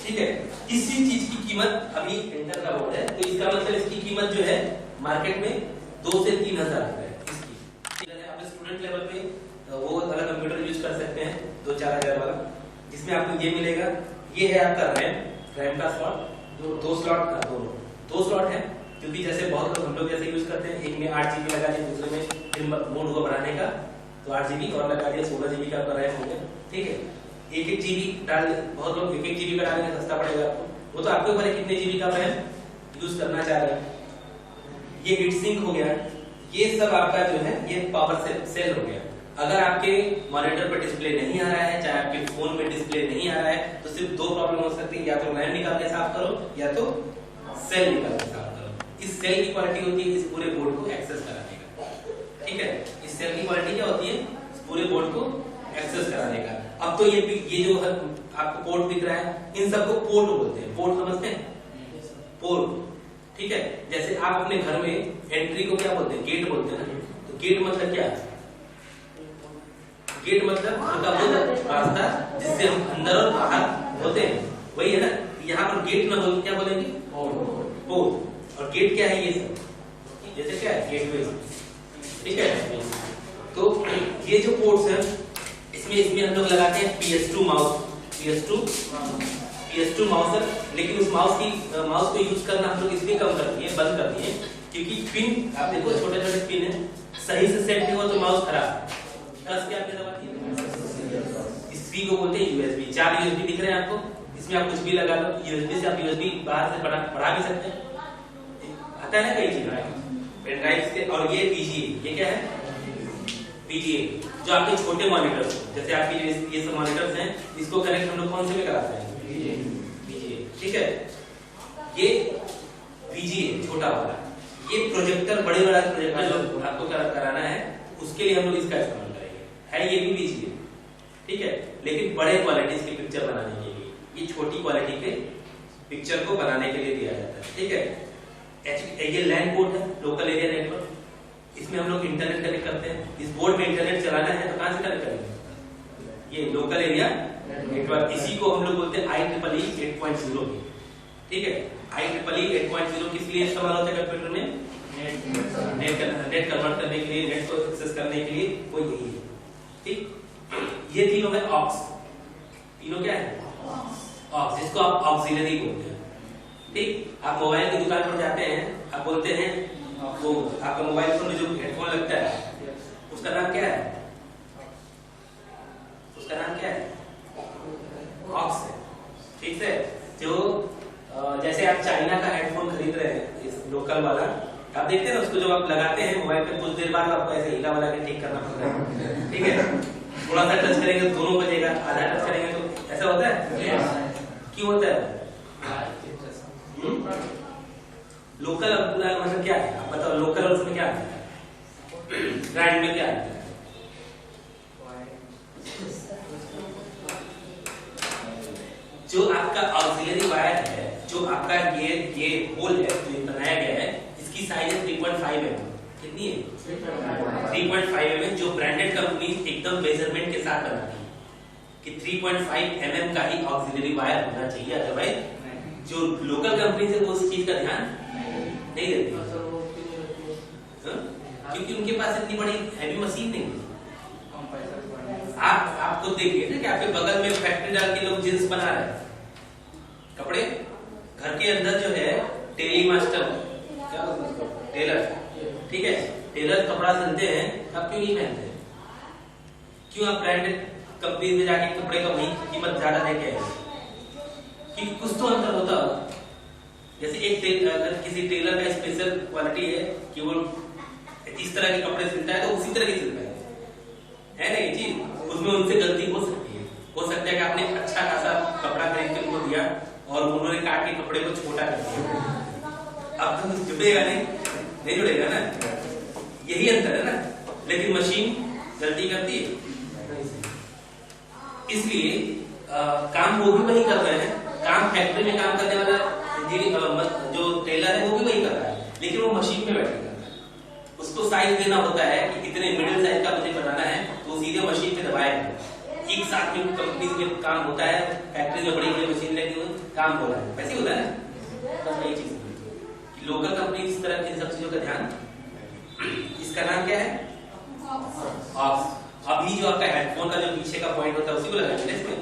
ठीक है। इसी चीज की कीमत, अभी इंटर का बोर्ड है तो इसका मतलब इसकी कीमत जो है मार्केट में 2 से 3,000 रुपए इसकी। आप स्टूडेंट लेवल पे वो वाला कंप्यूटर यूज कर सकते हैं 2-4 हजार वाला, जिसमें आपको ये मिलेगा। ये है आपका रैम का स्लॉट, 2 स्लॉट, दो स्लॉट है, क्योंकि जैसे बहुत लोग हम लोग जैसे यूज करते हैं, एक में 8 GB लगा दिया, दूसरे में फिर मोड को बढ़ाने का तो 8 GB और लगा दिया, 16 GB का आपका रैम हो गया, ठीक है। 1-1 GB डाल, बहुत लोग 1-1 GB का डालेंगे, सस्ता पड़ेगा आपको। वो तो आपके ऊपर है कितने GB का रैम यूज करना चाह रहे हैं। ये हीट सिंक हो गया, ये सब आपका जो है ये पावर सेल हो गया। अगर आपके मॉनिटर पर डिस्प्ले नहीं आ रहा है, चाहे आपके फोन में डिस्प्ले नहीं आ रहा है, तो सिर्फ 2 प्रॉब्लम हो सकती है, या तो रैम निकाल के साफ करो या तो सेल निकाल के साफ करो। इस सेल की क्वालिटी होती है इस पूरे बोर्ड को एक्सेस कराने का, ठीक है। इस सेल की क्वालिटी क्या होती है? इस पूरे बोर्ड को एक्सेस कराने का। अब तो ये जो आपको पोर्ट दिख रहा है, इन सबको पोर्ट बोलते हैं। पोर्ट समझते हैं? पोर्ट, ठीक है। जैसे आप अपने घर में एंट्री को क्या बोलते हैं? गेट बोलते हैं ना। तो गेट मतलब क्या? गेट मतलब उनका वो रास्ता जिससे हम अंदर और बाहर होते हैं, वही है ना। यहाँ पर गेट ना बोल, क्या बोलेंगे? पोर्ट। और गेट क्या है? ये सब जैसे क्या है? गेटवे, ठीक है। तो ये जो पोर्ट्स है, इसमें हम लोग लगाते हैं PS2 माउस, PS2 माउस है। लेकिन उस माउस को यूज करना हम लोग इसलिए कम कर दिए, बंद कर दिए, क्योंकि पिन आप देखो छोटे छोटे पिन है, सही से सेट नहीं हो तो माउस खराब। कस के आपने दबा दिया। इस पी को बोलते हैं USB। 4 USB दिख रहे हैं आपको, इसमें आप कुछ भी लगा लो। USB से आप USB बाहर से बढ़ा भी सकते हैं, आता है ना कई चीज पेन ड्राइव से। और ये PGA, ये क्या है? PGA, जो आपके छोटे मॉनिटर्स, जैसे आपके ये सब मॉनिटर्स हैं, इसको कनेक्ट हम लोग कौन से में कराते हैं? PGA, ठीक है। ये PGA छोटा वाला, ये प्रोजेक्टर, बड़े बड़ा प्रोजेक्टर जो आपको कराना है, उसके लिए हम लोग इसका इस्तेमाल करेंगे। है ये भी PGA, ठीक है। लेकिन बड़े क्वालिटी की पिक्चर बनाने के लिए, ये छोटी क्वालिटी के पिक्चर को बनाने के लिए दिया जाता है, ठीक है। ये लैन पोर्ट है, लोकल एरिया नेटवर्क, इसमें हम लोग इंटरनेट कनेक्ट करते हैं। इस बोर्ड में इंटरनेट चलाना है तो कहां से कनेक्ट करेंगे? ये लोकल एरिया नेटवर्क, इसी को हम लोग बोलते हैं IEEE 8.0, ठीक है। IEEE 8.0 किस लिए इस्तेमाल होता है कंप्यूटर में? नेट कन्वर्ट करने के लिए, नेट को एक्सेस करने के लिए, वो यही है, ठीक। ये तीनों में ऑक्स, तीनों क्या है? ऑक्स, जिसको आप ऑक्सिलरी बोलते हैं। ठीक, आप मोबाइल की दुकान पर जाते हैं, आप बोलते हैं वो आपका मोबाइल फोन में जो हेडफोन लगता है उसका नाम क्या है? उसका नाम क्या है? ऑक्स है। ठीक है, जो जैसे आप चाइना का हेडफोन खरीद रहे हैं, इस लोकल वाला, आप देखते हैं ना उसको, जब आप लगाते हैं मोबाइल पे कुछ देर बाद आपको ऐसे हिला वाला के ठीक करना पड़ता है। ठीक है, थोड़ा सा टच करेंगे तो दोनों बजेगा, आधा टच करेंगे तो ऐसा होता है। क्यों होता है? लोकल मतलब क्या है आप बताओ, लोकल और उसमें क्या आता है? ब्रांड में क्या आता है? जो आपका ऑक्सिलरी वायर है, जो आपका ये होल है जो बनाया गया है, इसकी साइज है 3.5 mm। कितनी है? 3.5 mm, जो ब्रांडेड कंपनी एकदम मेजरमेंट के साथ बनाती है कि 3.5 mm का ही ऑक्सिलरी वायर होना चाहिए, अदरवाइज जो लोकल कंपनी से वो उस चीज का ध्यान नहीं देती, क्योंकि उनके पास इतनी बड़ी हैवी मशीन नहीं है। आप खुद देखिए ना कि आपके बगल में फैक्ट्री डाल के लोग जींस बना रहे हैं, कपड़े, घर के अंदर जो है टेली मास्टर, क्या बोलते हैं उसको, टेलर, ठीक है, टेलर कपड़ा सिलते हैं, आप क्यों नहीं पहनते? क्यों आप ब्रांडेड कंपनी में जाके कपड़े का वही कीमत ज्यादा देके आए? क्योंकि कुछ तो अंतर होता है। जैसे एक अगर किसी टेलर का स्पेशल क्वालिटी है कि वो इस तरह के कपड़े सिलता है तो उसी तरह के सिलता है ना, ये चीज, उसमें उनसे गलती हो सकती है। हो सकता है कि आपने अच्छा खासा कपड़ा खरीद के उनको दिया और उन्होंने काट के कपड़े को छोटा कर दिया, अब तो जुड़ेगा नहीं जुड़ेगा ना, यही अंतर है ना। लेकिन मशीन गलती करती है, इसलिए काम वो भी वही कर रहे हैं, काम फैक्ट्री में काम करने वाला जो टेलर है वो भी वही कर रहा है, लेकिन वो मशीन में बैठे करता है। उसको साइज देना होता है कि कितने मिडिल साइज का मुझे बनाना है, तो सीधे मशीन पे दबाएगा। एक साथ में कंपनी में काम होता है, फैक्ट्री में बड़ी बड़ी मशीन लगी हुई काम हो रहा है, वैसे होता है ना। बस वही चीज, लोकल कंपनी इस तरह इन सब चीजों का ध्यान, इसका नाम क्या है? ऑक्स। अभी जो आपका हेडफोन का जो पीछे का पॉइंट होता है उसी को लगाएंगे इसमें,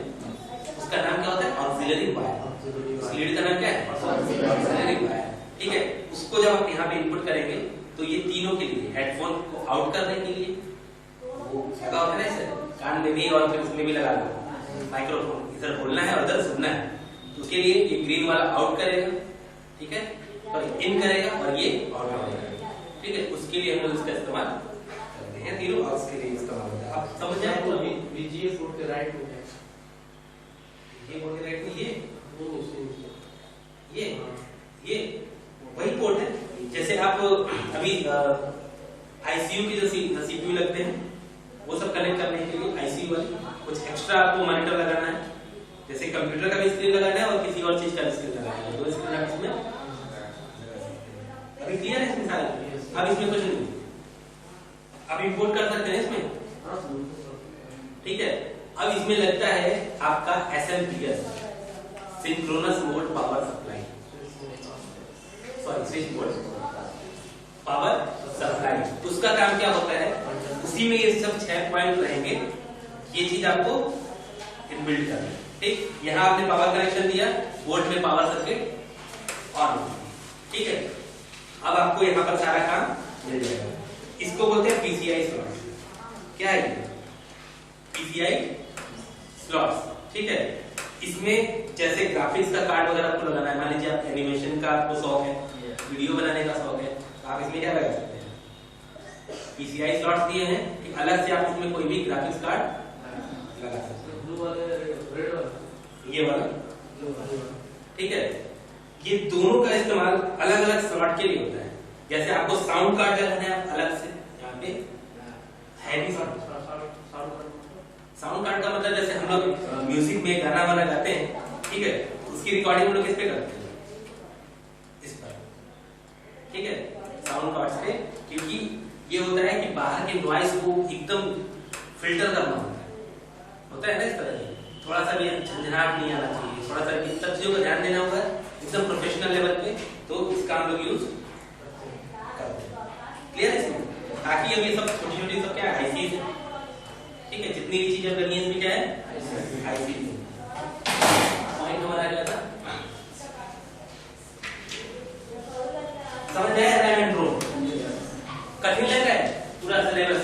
उसका नाम क्या होता है? Auxiliary wire. उस लीड का नाम क्या है? Auxiliary wire. ठीक है, उसको जब आप यहाँ पे इनपुट करेंगे तो ये तीनों के लिए, हेडफोन को आउट करने के लिए लगा होता है ना इसे, कान में भी और फिर उसमें भी लगा दो माइक्रोफोन, इधर बोलना है और इधर सुनना है, तो उसके लिए ये ग्रीन वाला आउट करेगा, ठीक है, और इन करेगा और ये आउट करेगा, ठीक है। उसके लिए हम लोग इसका इस्तेमाल करते हैं, तीनों ऑक्स के लिए इस्तेमाल होता है। आप समझ जाए तो VGA पोर्ट के राइट में है, ये पोर्ट के राइट में ये वही पोर्ट है। जैसे आप अभी आईसीयू के जो सीपीयू लगते हैं वो सब कनेक्ट करने के लिए आईसीयू वाले कुछ एक्स्ट्रा आपको मॉनिटर लगाना है, जैसे कंप्यूटर का भी स्क्रीन लगाना है और किसी और चीज का भी स्क्रीन लगाना है, दो स्क्रीन आप इसमें अभी क्लियर है इसमें सारे। अब इसमें कुछ नहीं, अब इंपोर्ट कर सकते हैं इसमें, ठीक है। अब इसमें लगता है आपका SMPS, synchronous mode power supply, sorry switch mode power supply. उसका काम क्या होता है, उसी में ये सब 6 पॉइंट रहेंगे, ये चीज आपको इनबिल्ट करना है, ठीक। यहाँ आपने पावर कनेक्शन दिया, बोर्ड में पावर सर्किट ऑन, ठीक है। अब आपको यहाँ पर सारा काम मिल जाएगा। इसको बोलते हैं PCI स्लॉट। क्या है ये? PCI स्लॉट्स, ठीक है। इसमें जैसे ग्राफिक्स का कार्ड वगैरह आपको लगाना है, मान लीजिए आप एनिमेशन का आपको शौक है, वीडियो बनाने का शौक है, तो आप इसमें क्या लगा सकते हैं? PCI स्लॉट्स दिए हैं कि अलग से आप इसमें कोई भी ग्राफिक्स कार्ड लगा सकते हैं। ब्लू वाले, रेड वाला, ये वाला, ठीक है। ये दोनों का इस्तेमाल अलग अलग स्लॉट के लिए होता है। जैसे आपको साउंड कार्ड लगाना है, आप अलग से यहाँ पे हैवी साउंड कार्ड का मतलब जैसे हम लोग म्यूजिक में गाना वाना गाते हैं, ठीक है, उसकी रिकॉर्डिंग हम लोग किस पे करते हैं? इस पर, ठीक है, साउंड कार्ड पे, क्योंकि ये होता है कि बाहर के नॉइस को एकदम फिल्टर करना होता है ना, इस तरह से थोड़ा सा भी झंझनाहट नहीं आना चाहिए, थोड़ा सा इन सब चीजों का ध्यान देना होगा एकदम प्रोफेशनल लेवल पे, तो इसका हम लोग यूज करते हैं। क्लियर है इसमें? ताकि अब ये सब छोटी छोटी सब क्या है, आईसी, ठीक है, जितनी भी चीजें करनी है इसमें क्या है, आईसी। पॉइंट हमारा क्या था? समझ में आया रैम एंड रोम? कठिन लग रहा है पूरा सिलेबस?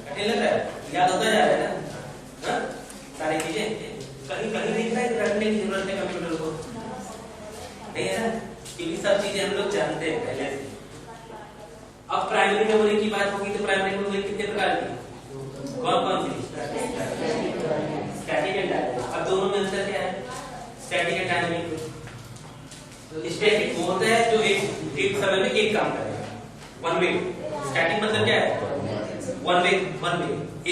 कठिन लग रहा है? याद होता जा रहा है ना? हाँ? सारी चीजें कहीं कहीं दिख रहा है रटने की जरूरत है कंप्यूटर को? नहीं है ना? क्योंकि सब चीजें हम लोग जानते हैं पहले से। अब प्राइमरी मेमोरी की बात होगी तो प्राइमरी मेमोरी कितने प्रकार की? कौन कौन सी? Static and dynamic. अब दोनों में अंतर क्या है? Static and dynamic. स्टैटिक वो होता है जो एक समय में एक काम करेगा, वन वे। स्टैटिक मतलब क्या है? वन वे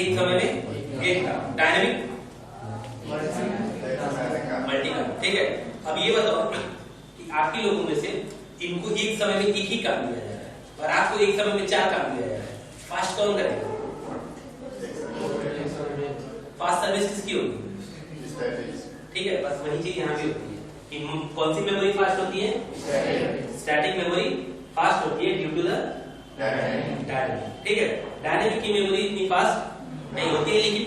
एक समय में एक काम। डायनेमिक मल्टी काम। ठीक है, अब ये बताओ कि आपके लोगों में से इनको एक समय में एक ही काम दिया जा रहा है और आपको एक समय में 4 काम दिया जा रहा है, फास्ट कौन करेगा? फास्ट सर्विस किसकी होगी? ठीक है, बस वही चीज यहाँ भी होती है कि कौन सी मेमोरी फास्ट होती है? स्टैटिक मेमोरी फास्ट होती है ड्यू टू द डायनेमिक। ठीक है, डायनेमिक की मेमोरी इतनी फास्ट नहीं होती है, लेकिन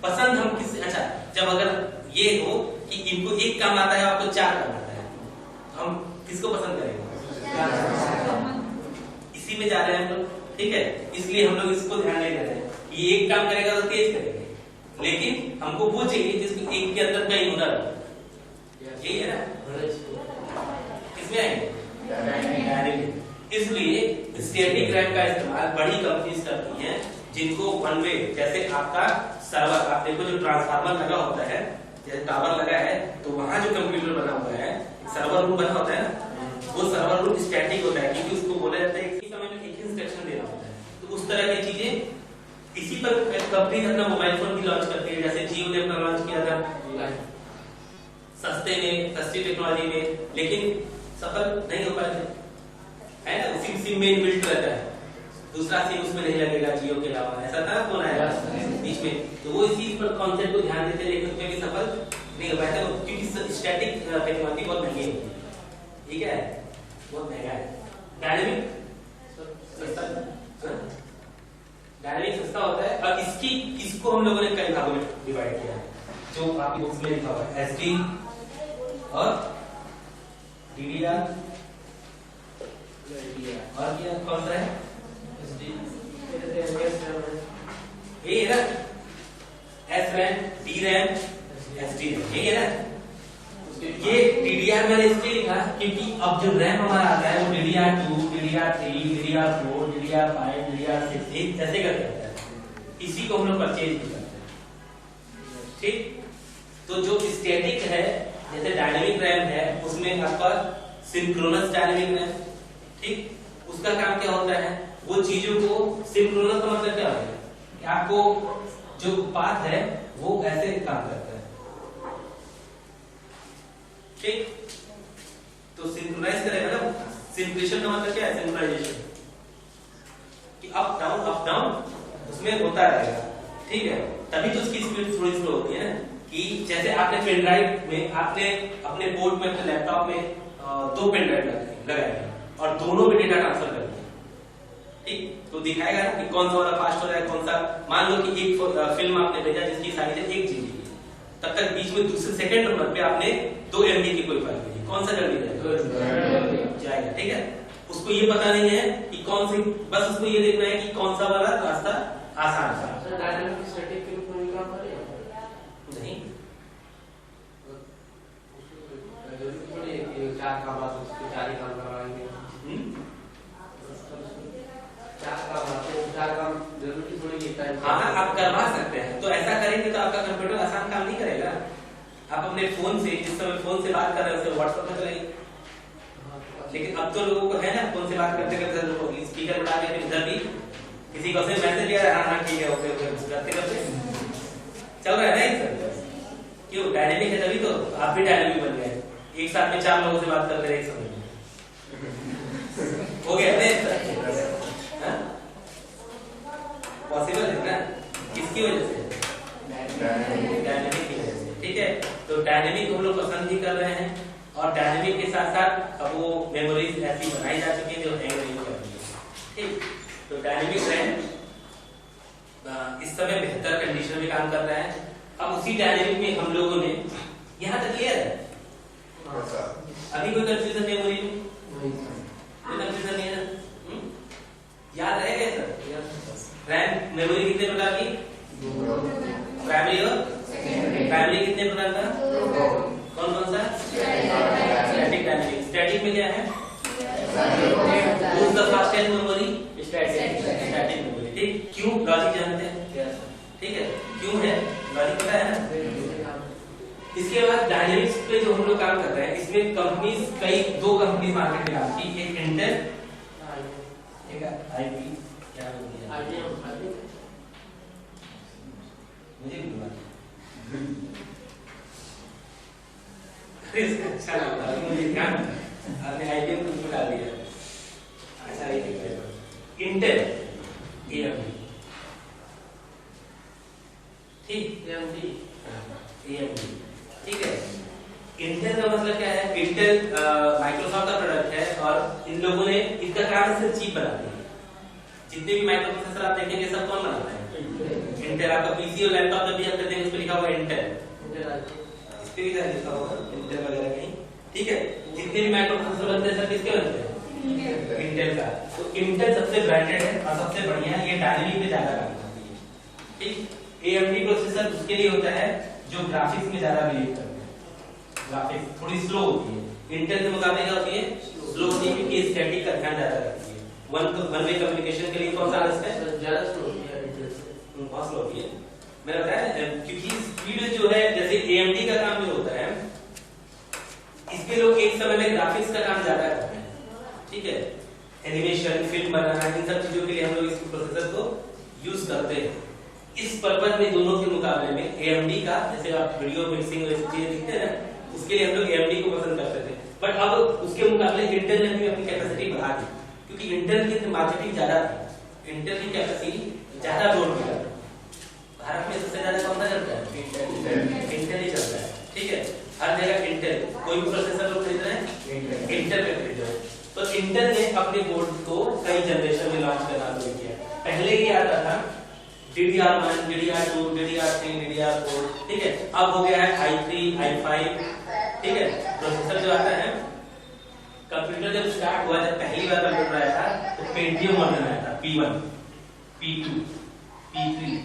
पसंद हम किस, अच्छा जब अगर ये हो कि इनको एक काम आता है आपको 4 काम आता है, तो हम किसको पसंद करेंगे? इसी में जा रहे हैं हम लोग। ठीक है, इसलिए हम लोग इसको ध्यान नहीं दे रहे हैं। ये एक काम करेगा तो तेज करेंगे, लेकिन हमको वो चाहिए जिसको एक के अंदर कहीं हुनर हो। यही है ना? किसमें आएंगे? डायनेमिक। इसलिए स्टैटिक रैम का इस्तेमाल बड़ी कंपनीज करती हैं जिनको वन वे, जैसे आपका सर्वर, आप देखो जो ट्रांसफार्मर लगा होता है, जैसे टावर लगा है तो वहां जो कंप्यूटर बना हुआ है, सर्वर रूम बना होता है ना, वो सर्वर रूम स्टैटिक होता है क्योंकि उसको बोला जाता है कि समय में एक इंस्ट्रक्शन देना होता है। तो उस तरह की चीजें इसी पर कंपनी अपना मोबाइल फोन भी लॉन्च करती है, जैसे जियो ने अपना लॉन्च किया था सस्ते में, सस्ती टेक्नोलॉजी में, लेकिन सफल नहीं हो पाए थे, है ना? उसी सिम में इनबिल्ट रहता है, दूसरा सिम उसमें नहीं लगेगा जियो के अलावा, ऐसा था कौन आया बीच में? तो वो इसी पर कॉन्सेप्ट को ध्यान देते, लेकिन उसमें भी सफल नहीं हो पाया था क्योंकि स्टैटिक टेक्नोलॉजी बहुत महंगी होती है। ठीक है, बहुत महंगा है। डायनेमिक सस्ता, डायनेमिक सस्ता होता है और इसको हम लोगों ने कई भागों में डिवाइड किया है, जो आपकी बुक्स में लिखा हुआ है, एसडी और डीडीआर और क्या कौन सा है? ये है ना, S RAM, D RAM, S D RAM, यही है ना? ये डीडीआर मैंने इसलिए लिखा क्योंकि अब जो रैम हमारा आता है वो DDR2, DDR3, DDR4, DDR5, DDR6 ऐसे करके आता है। इसी को हम लोग परचेज भी करते हैं। ठीक, तो जो स्टैटिक है जैसे डायनेमिक रैम है, उसमें आपका सिंक्रोनस डायनेमिक रैम, ठीक, उसका काम क्या होता है? वो चीजों को सिंक्रोनस का मतलब क्या है कि आपको जो पाथ है वो ऐसे काम करता है। ठीक, तो सिंक्रोनाइज करेगा ना। सिंक्रोनाइजेशन का मतलब क्या है? सिंक्रोनाइजेशन कि अप डाउन उसमें होता रहेगा। ठीक है, तभी तो उसकी स्पीड थोड़ी स्लो होती है ना। कि जैसे आपने पेन ड्राइव में, आपने अपने बोर्ड में, अपने लैपटॉप में 2 पेन ड्राइव लगाए और दोनों में डेटा ट्रांसफर कर दिया, ठीक, तो दिखाएगा ना कि कौन सा वाला फास्ट हो रहा है, कौन सा। मान लो कि एक फिल्म आपने भेजा जिसकी साइज है 1 GB, तब तक बीच में दूसरे सेकंड नंबर पे आपने 2 MB की कोई फाइल भेजी, कौन सा जल्दी जाएगा? ठीक है, उसको ये पता नहीं है कि कौन सी, बस उसको ये देखना है कि कौन सा वाला रास्ता आसान था। नहीं, चार काम करवाएंगे, चार काम जरूरी थोड़ी लिखता है। हाँ, आप करवा सकते हैं। तो ऐसा करेंगे तो आपका कंप्यूटर आसान काम नहीं करेगा। आप अपने फोन से, जिस समय फोन से बात कर रहे हैं उसे व्हाट्सएप में करेंगे, लेकिन अब तो लोगों को है ना, फोन से बात करते करते स्पीकर बना के इधर भी किसी को मैसेज लिया, हाँ ठीक है, ओके करते करते चल रहा है ना। क्यों? डायनेमिक है, तभी तो आप भी डायनेमिक बन गए। एक साथ में 4 लोगों से बात कर रहे हैं एक समय में, हो गया पॉसिबल है ना? किसकी वजह से? डायनेमिक की वजह से। ठीक है, तो डायनेमिक हम लोग पसंद भी कर रहे हैं और डायनेमिक के साथ साथ अब वो मेमोरीज ऐसी बनाई जा चुकी है जो हैंग नहीं कर रही है। ठीक, तो डायनेमिक रैम इस समय बेहतर कंडीशन में काम कर रहा है। अब उसी डायनेमिक में हम लोगों ने, यहाँ तक क्लियर है? अभी कोई कंफ्यूजन मेमोरी में? कौन कौन सा? Static dynamic. स्टैटिक में क्या है? Use the fastest memory, static memory. ठीक, क्यों लॉजिक जानते हैं? ठीक है, क्यों है लॉजिक पता है ना? इसके बाद डायनेमिक्स पे जो हम लोग काम कर रहे हैं, इसमें कंपनीज कई 2 कंपनी मार्केट में काम की, एक इंटेल, एक आईबी, क्या बोल दिया? मुझे भी पता अच्छा लगा, मुझे ध्यान आपने आईबीएम को डाल दिया। अच्छा इंटेल, एएमडी, ठीक, एएमडी, ठीक है। इंटेल का मतलब क्या है? इंटेल माइक्रोसॉफ्ट का प्रोडक्ट है और इन लोगों ने इसका काम सिर्फ चिप बनाती है। जितने भी माइक्रो प्रोसेसर आप देखेंगे सब कौन बनाता है? इंटेल। आपका पीसी और लैपटॉप जब भी आप करते हैं उस पर लिखा हुआ इंटेल, इस पे भी लिखा होगा इंटेल वगैरह कहीं, ठीक है। जितने भी माइक्रो प्रोसेसर बनते हैं सब किसके बनते हैं? इंटेल का। तो इंटेल सबसे ब्रांडेड है और सबसे बढ़िया है, ये डायनेमिक में ज्यादा काम करती है, ठीक। एएमडी प्रोसेसर उसके लिए होता है जो ग्राफिक्स में ज्यादा बिलीव करते हैं, ग्राफिक्स थोड़ी स्लो होती है। इंटेल के मुकाबले क्या होती है? स्लो होती है, क्योंकि स्टैटिक का ध्यान ज्यादा रखती है। वन वे कम्युनिकेशन के लिए कौन सा बेस्ट है? ज्यादा स्लो होती है, बहुत स्लो होती है। मैंने बताया क्योंकि स्पीड जो है, जैसे एएमडी का काम जो होता है, इसके लोग एक समय में ग्राफिक्स का काम ज्यादा करते हैं, ठीक है। एनिमेशन, फिल्म बनाना, इन सब चीजों के लिए हम लोग इस प्रोसेसर को यूज करते हैं। इस पर्पज में दोनों के मुकाबले में एएमडी का, जैसे आप वीडियो मिक्सिंग और चीजें दिखते हैं ना, उसके लिए हम लोग एएमडी को पसंद करते थे। बट अब उसके मुकाबले इंटेल ने भी अपनी कैपेसिटी बढ़ा दी, क्योंकि इंटेल की मार्केटिंग ज्यादा थी, इंटेल की कैपेसिटी ज्यादा जोर मिला। भारत में सबसे ज्यादा कौन सा चलता है? इंटेल ही चलता है, ठीक है। हर जगह इंटेल, कोई भी प्रोसेसर लोग खरीद रहे हैं इंटेल पे खरीद रहे हैं। तो इंटेल ने अपने बोर्ड को कई जनरेशन में लॉन्च करना शुरू किया। पहले ये आता था DDR1, DDR2, DDR3, DDR4, ठीक है। अब हो गया है i3, i5, ठीक है। प्रोसेसर जो आता है, कंप्यूटर जब स्टार्ट हुआ, जब पहली बार कंप्यूटर आया था तो पेंटियम मॉडल आया था, P1, P2, P3,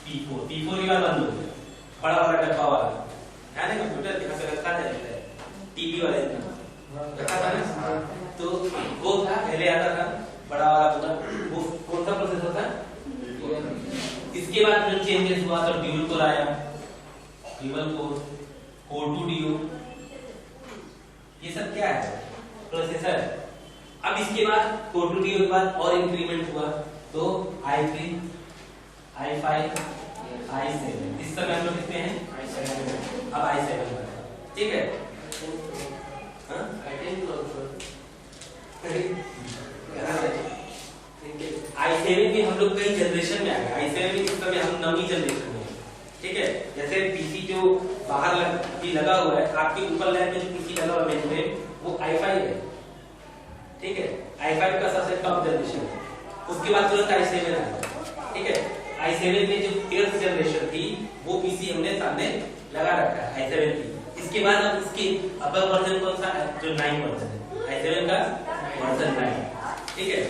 P4 की बार बंद हो गया, बड़ा वाला डब्बा वाला, ध्यान है कंप्यूटर यहाँ पे रखा था, टीवी वाले रखा था ना, तो वो था पहले आता था बड़ा वाला पूरा, वो कौन सा प्रोसेसर था? इसके बाद जो चेंजेस हुआ तो ड्यूल कोर आया, ड्यूल कोर, कोर 2 डीओ, ये सब क्या है? प्रोसेसर। अब इसके बाद कोर 2 डीओ के बाद और इंक्रीमेंट हुआ तो i3, i5, i7, इस समय हम लोग कितने हैं? अब i7, ठीक है। i7 में हम लोग कई जनरेशन में आ गए, i7 में इस समय हम 9वीं जनरेशन में, ठीक है। जैसे पीसी जो बाहर लगा हुआ है, आपके ऊपर लैब में जो पीसी लगा हुआ है वो i5 है, ठीक है। i5 का सबसे टॉप जनरेशन है, उसके बाद तुरंत i7 आया, ठीक है। i7 में जो 8th जनरेशन थी वो पीसी हमने सामने लगा रखा है i7 की। इसके बाद अब इसकी अपर वर्जन कौन सा है? जो 9 वर्जन है i7 का, वर्जन 9, ठीक है।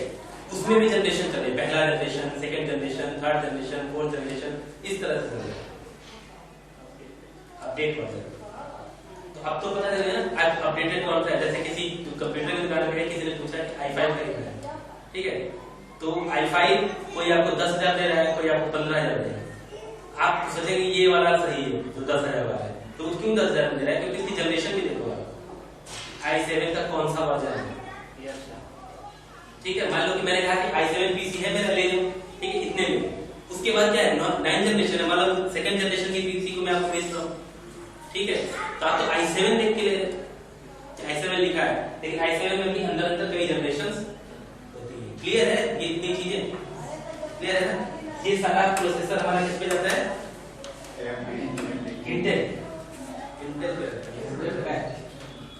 उसमें भी जनरेशन चल रही है, पहला generation, second generation, third generation, fourth generation, इस तरह से चल रहा है अपडेट वर्जन। तो अब तो पता चल गया ना अपडेटेड कौन सा है। जैसे किसी कंप्यूटर की दुकान पे किसी ने पूछा कि i5 खरीदना है, ठीक है, तो i5 कोई आपको 10,000 दे रहा है, कोई आपको 15,000 दे रहा है। आप सोचेंगे ये वाला सही है जो 10,000 वाला है, तो क्यों 10,000 दे रहा है? क्योंकि इसकी जनरेशन भी देखो आप, i7 का कौन सा वर्जन है, ठीक है। मान लो कि मैंने कहा कि i7 पीसी है मेरा, ले लो, ठीक है, इतने में। उसके बाद क्या है? 9 जनरेशन है, मान लो सेकंड जनरेशन की पीसी को मैं आपको बेच रहा हूँ, ठीक है। तो आप तो i7 देख के ले रहे, i7 लिखा है, लेकिन i7 में भी अंदर अंदर कई जनरेशंस होती है। क्लियर है? ये इतनी चीजें क्लियर है ना? ये सारा प्रोसेसर हमारा किस पे जाता है? इंटेल पे।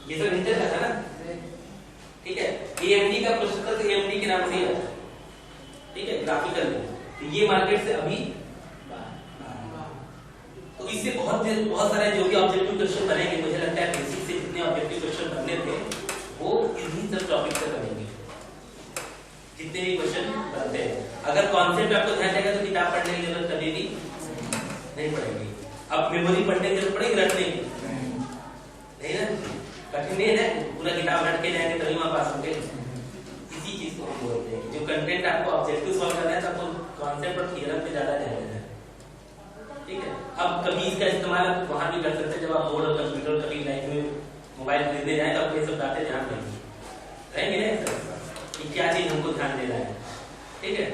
ये सब इंटेल का था ना, ठीक है। AMD का प्रोसेसर तो AMD के नाम से ही आता है, ठीक है, ग्राफिकल में। तो ये मार्केट से अभी, तो इससे बहुत सारे जो भी ऑब्जेक्टिव क्वेश्चन बनेंगे, मुझे लगता है बेसिक से जितने ऑब्जेक्टिव क्वेश्चन बनने थे वो इन्हीं सब टॉपिक से बनेंगे, जितने भी क्वेश्चन बनते हैं। अगर कॉन्सेप्ट आपको ध्यान रहेगा तो किताब पढ़ने की जरूरत कभी भी नहीं पड़ेगी। अब मेमोरी पढ़ने की जरूरत पड़ेगी, रटने की इस्तेमाल आप वहां भी कर सकते हैं जब आप बोर्ड और कंप्यूटर कभी लाइफ में मोबाइल खरीदने जाए तो आपको ये सब बातें ध्यान रहेंगी ना सर कि क्या चीज हमको ध्यान देना है। ठीक है,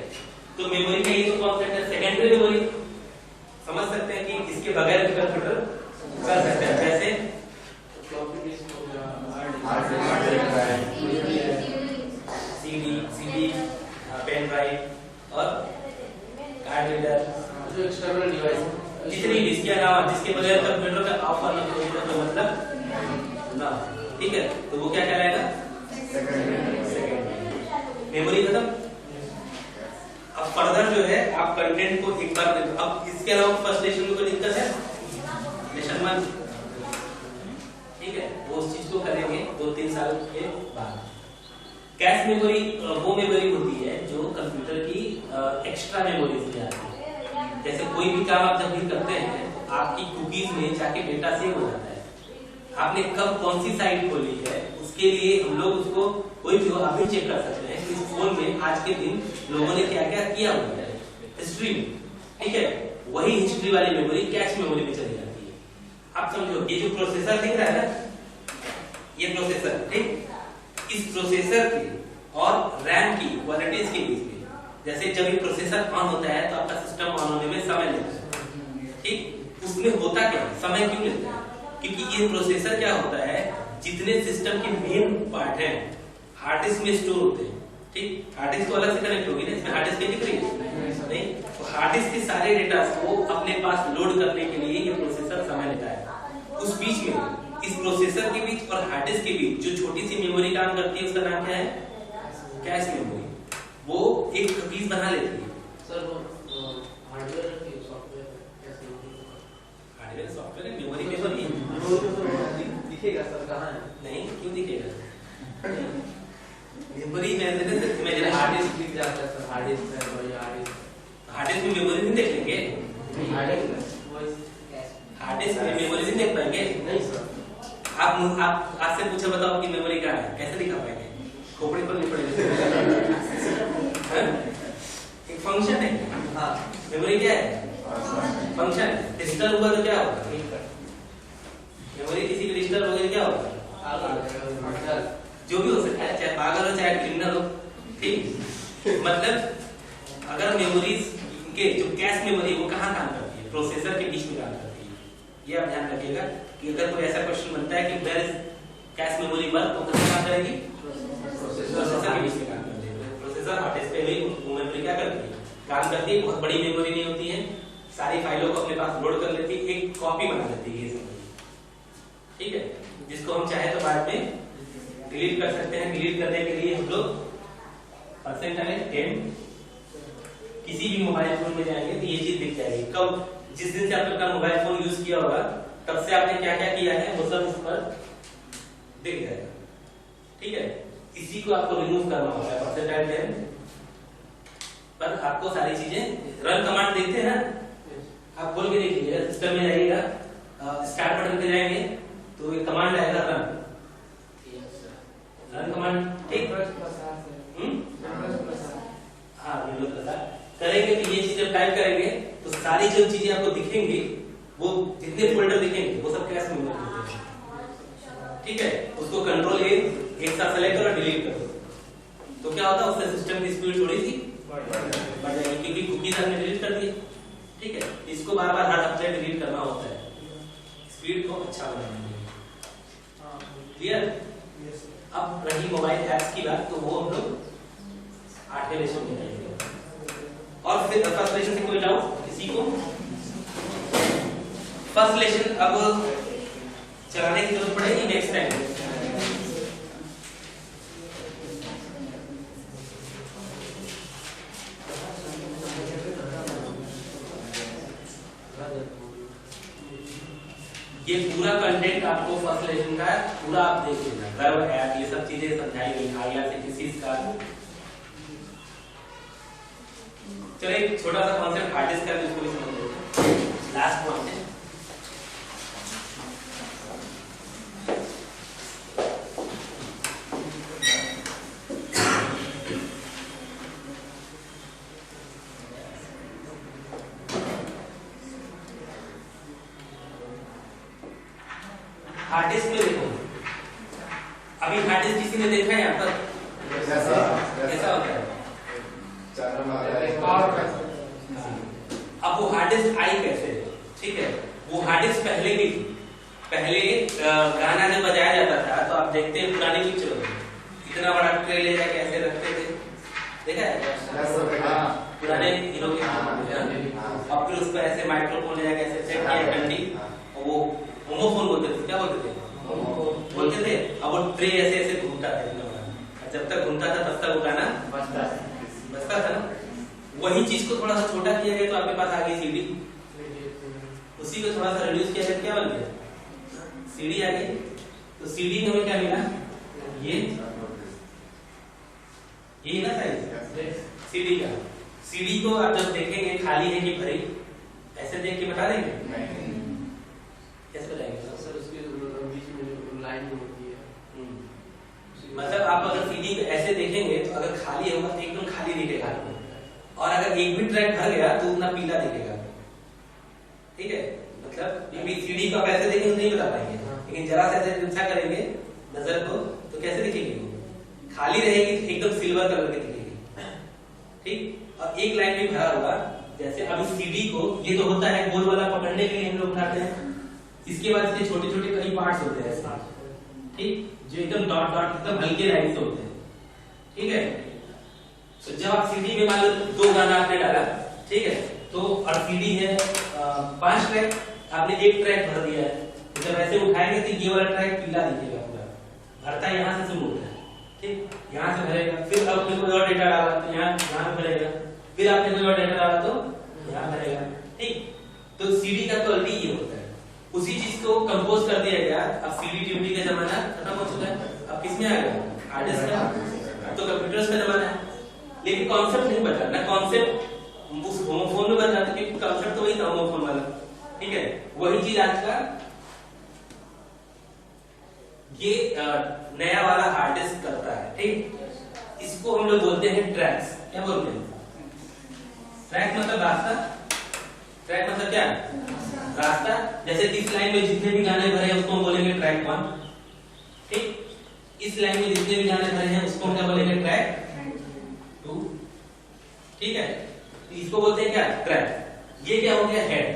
तो मेमोरी का ये तो कॉन्सेप्ट है। सेकेंडरी मेमोरी समझ सकते हैं कि इसके बगैर भी कंप्यूटर कर सकते हैं। जैसे सीडी, पेन ड्राइव और कार्ड रीडर, जो एक्सटर्नल डिवाइस जितनी भी इसके अलावा जिसके बगैर कंप्यूटर का ऑफर तो मतलब ना। ठीक है, तो वो क्या कहलाएगा? सेकेंडरी मेमोरी खत्म। अब फर्दर जो है आप कंटेंट को एक बार, अब इसके अलावा फर्स्ट लेशन में कोई दिक्कत है? लेशन 1, ठीक है, वो उस चीज को करेंगे 2-3 साल के बाद। कैश मेमोरी वो मेमोरी होती है जो कंप्यूटर की एक्स्ट्रा मेमोरी से आती है। जैसे कोई भी काम आप जब भी करते हैं तो आपकी कुकीज में जाके डेटा सेव हो जाता है। आपने कब कौन सी साइट खोली है उसके लिए हम लोग उसको कोई भी हो आप भी चेक कर सकते हैं कि इस फोन में आज के दिन लोगों ने क्या क्या किया हुआ है हिस्ट्री में। ठीक है, वही हिस्ट्री वाली मेमोरी कैश मेमोरी में चली जाती है। आप समझो, ये जो प्रोसेसर दिख रहा है ना, ये प्रोसेसर, ठीक, इस प्रोसेसर की और रैम की क्वालिटीज के बीच में, जैसे जब ये प्रोसेसर ऑन होता है तो आपका सिस्टम ऑन होने में समय लगता है। ठीक, उसमें होता क्या है, समय क्यों लगता है? क्योंकि ये प्रोसेसर क्या होता है, जितने सिस्टम के मेन पार्ट हैं हार्ड डिस्क में स्टोर होते हैं। ठीक, हार्ड डिस्क तो अलग से कनेक्ट होगी ना, इसमें हार्ड डिस्क दिख रही है नहीं, तो हार्ड डिस्क के सारे डेटा को अपने पास लोड करने के लिए ये प्रोसेसर समय लेता है। उस बीच में इस प्रोसेसर के बीच और हार्ड डिस्क के बीच जो छोटी सी मेमोरी काम करती है उसका नाम क्या है? Cache memory. वो एक चीज बना लेती है। सर वो हार्डवेयर की सॉफ्टवेयर कैसे होगी? हार्डवेयर सॉफ्टवेयर मेमोरी मेमोरी दिखेगा सर कहाँ है? नहीं, क्यों दिखेगा? मेमोरी में जरा हार्ड डिस्क दिख जाता है सर, हार्ड डिस्क है वही हार्ड डिस्क में मेमोरी नहीं देख लेंगे? हार्ड डिस्क में मेमोरी नहीं देख पाएंगे? नहीं सर। आप आपसे पूछे बताओ कि मेमोरी कहाँ है, कैसे दिखा पाएंगे? खोपड़ी पर नहीं पड़ेगा। एक फंक्शन है। हाँ, मेमोरी क्या है? फंक्शन। डिजिटल हुआ तो क्या होगा? मेमोरी किसी की डिजिटल हो गई क्या होगा? जो भी हो सकता है, चाहे पागल हो चाहे क्रिमिनल हो। ठीक, मतलब अगर मेमोरीज के जो कैश मेमोरी वो कहाँ काम करती है? प्रोसेसर के बीच में काम करती है। ये आप ध्यान रखिएगा कि अगर कोई ऐसा क्वेश्चन बनता है कि where is cache memory work, तो कहाँ काम करेगी? प्रोसेसर के बीच में काम करती है। प्रोसेसर हार्ड डिस्क पे भी वो मेमोरी क्या करती है? काम करती है। बहुत बड़ी मेमोरी नहीं होती है, सारी फाइलों को अपने पास लोड कर लेती है, एक कॉपी बना लेती है ये सब। ठीक है, जिसको हम चाहे तो बाद में डिलीट कर सकते हैं। डिलीट करने के लिए हम लोग %10 किसी भी मोबाइल फोन में जाएंगे तो ये चीज दिख जाएगी। कब? जिस दिन से आपने अपना मोबाइल फोन यूज किया होगा तब से आपने क्या क्या किया है वो सब इस पर दिख जाएगा। ठीक है, इसी को आपको रिमूव करना होगा। %10 पर आपको सारी चीजें रन कमांड देखते हैं ना, आप खोल के देख लीजिएगा, सिस्टम में जाइएगा, स्टार्ट बटन पे जाएंगे तो एक कमांड आएगा रन कमांड। ठीक, हाँ, करेंगे तो ये चीजें टाइप करेंगे तो सारी जो चीजें आपको दिखेंगी, वो जितने फोल्डर दिखेंगे वो सब कैश मेमोरी होते हैं। ठीक है, उसको कंट्रोल एक साथ सेलेक्ट करो, डिलीट करो, तो क्या होता है उससे सिस्टम की स्पीड थोड़ी सी बढ़ जाएगी, क्योंकि कुकीज हमने डिलीट कर दी। ठीक है, इसको बार बार हर हफ्ते डिलीट करना होता है स्पीड को अच्छा बनाने के लिए। क्लियर? अब रही मोबाइल ऐप्स की बात, तो वो हम लोग 8वें लेसन में जाएंगे। और फिर फर्स्ट लेसन से कोई डाउट किसी को? फर्स्ट लेसन अब चलाने की जरूरत पड़ेगी नेक्स्ट टाइम। ये पूरा कंटेंट आपको फर्स्ट लेसन का पूरा आप देख लेना, वर्ब ऐप ये सब चीजें समझाई गई, IRCTC का। चलो एक छोटा सा कॉन्सेप्ट हार्ड डिस्क का भी उसको भी समझ लेते हैं। लास्ट पॉइंट है हार्ड डिस्क में देखो, अभी हार्ड डिस्क किसी ने देखा है यहाँ पर? कैसा होता है? अब वो हार्ड डिस्क आई कैसे? ठीक है, वो हार्ड डिस्क पहले की थी। पहले गाना जब बजाया जाता था तो आप देखते हैं पुरानी पिक्चर में इतना बड़ा ट्रे ले जाके ऐसे रखते थे, देखा है पुराने हीरो के। और फिर उस पर ऐसे माइक्रोफोन ले जाके ऐसे सेट किया डंडी, और वो होमोफोन बोलते थे, क्या बोलते थे? बोलते थे। अब वो ट्रे ऐसे ऐसे घूमता था, जब तक घूमता था तब तक वो गाना बजता था ना। वही चीज को थोड़ा सा छोटा किया गया तो आपके पास आ गई सीडी, उसी को थोड़ा सा रिड्यूस किया गया, क्या बन गया? सीडी आ गई। तो सीडी में हमें क्या मिला? ये ना साइज सीडी का। सीडी को आप जब देखेंगे खाली है कि भरी, ऐसे देख के बता देंगे? कैसे बताएंगे? सर उसके बीच में लाइन होती है। मतलब आप अगर सीडी को ऐसे देखेंगे तो अगर खाली होगा तो एकदम खाली दिखेगा, और अगर एक भी ट्रैक भर गया तो उतना पीला दिखेगा। ठीक है, मतलब ये सीडी को आप ऐसे देखेंगे नहीं बता पाएंगे, लेकिन जरा सा ऐसे अच्छा करेंगे नजर को तो कैसे दिखेगी? खाली रहेगी तो एकदम सिल्वर कलर की दिखेगी। ठीक, और एक लाइन में भरा होगा, जैसे अभी सीडी को ये तो होता है गोल वाला पकड़ने के लिए हम लोग उठाते हैं, इसके बाद इसके छोटे छोटे कई पार्ट्स होते हैं, ठीक, जो एकदम डॉट डॉट एकदम हल्के लाइन से होते हैं। ठीक है, तो जब आप सीडी में मान लो 2 गाना आपने डाला, ठीक है, तो और सीडी है 5 ट्रैक, आपने एक ट्रैक भर दिया है, तो जब ऐसे उठाएंगे तो ये वाला ट्रैक पीला दिखेगा पूरा, भरता यहाँ से शुरू होता है। ठीक, यहाँ से भरेगा, फिर आपने कोई और डेटा डाला तो यहाँ पे भरेगा, फिर आपने कोई और डेटा डाला तो यहाँ भरेगा। ठीक, तो सीडी का क्वालिटी ये होता है। उसी चीज को कंपोज कर दिया गया। अब सीडी डीवीडी का जमाना खत्म हो चुका है, अब किसमें आ गया? हार्ड डिस्क का। अब तो कंप्यूटर्स का जमाना है, लेकिन कॉन्सेप्ट नहीं बचा ना, कॉन्सेप्ट उस होमोफोन में बन जाता, क्योंकि कॉन्सेप्ट तो वही था होमोफोन वाला। ठीक है, वही चीज आज का ये नया वाला हार्ड डिस्क करता है। ठीक, इसको हम लोग बोलते हैं ट्रैक्स। क्या बोलते हैं? ट्रैक मतलब रास्ता। ट्रैक मतलब क्या? रास्ता। जैसे इस लाइन में जितने भी गाने भरे हैं उसको हम बोलेंगे ट्रैक 1। ठीक, इस लाइन में जितने भी गाने भरे हैं उसको हम क्या बोलेंगे? ट्रैक 2। ठीक है, इसको बोलते हैं क्या? ट्रैक। ये क्या हो गया? हेड।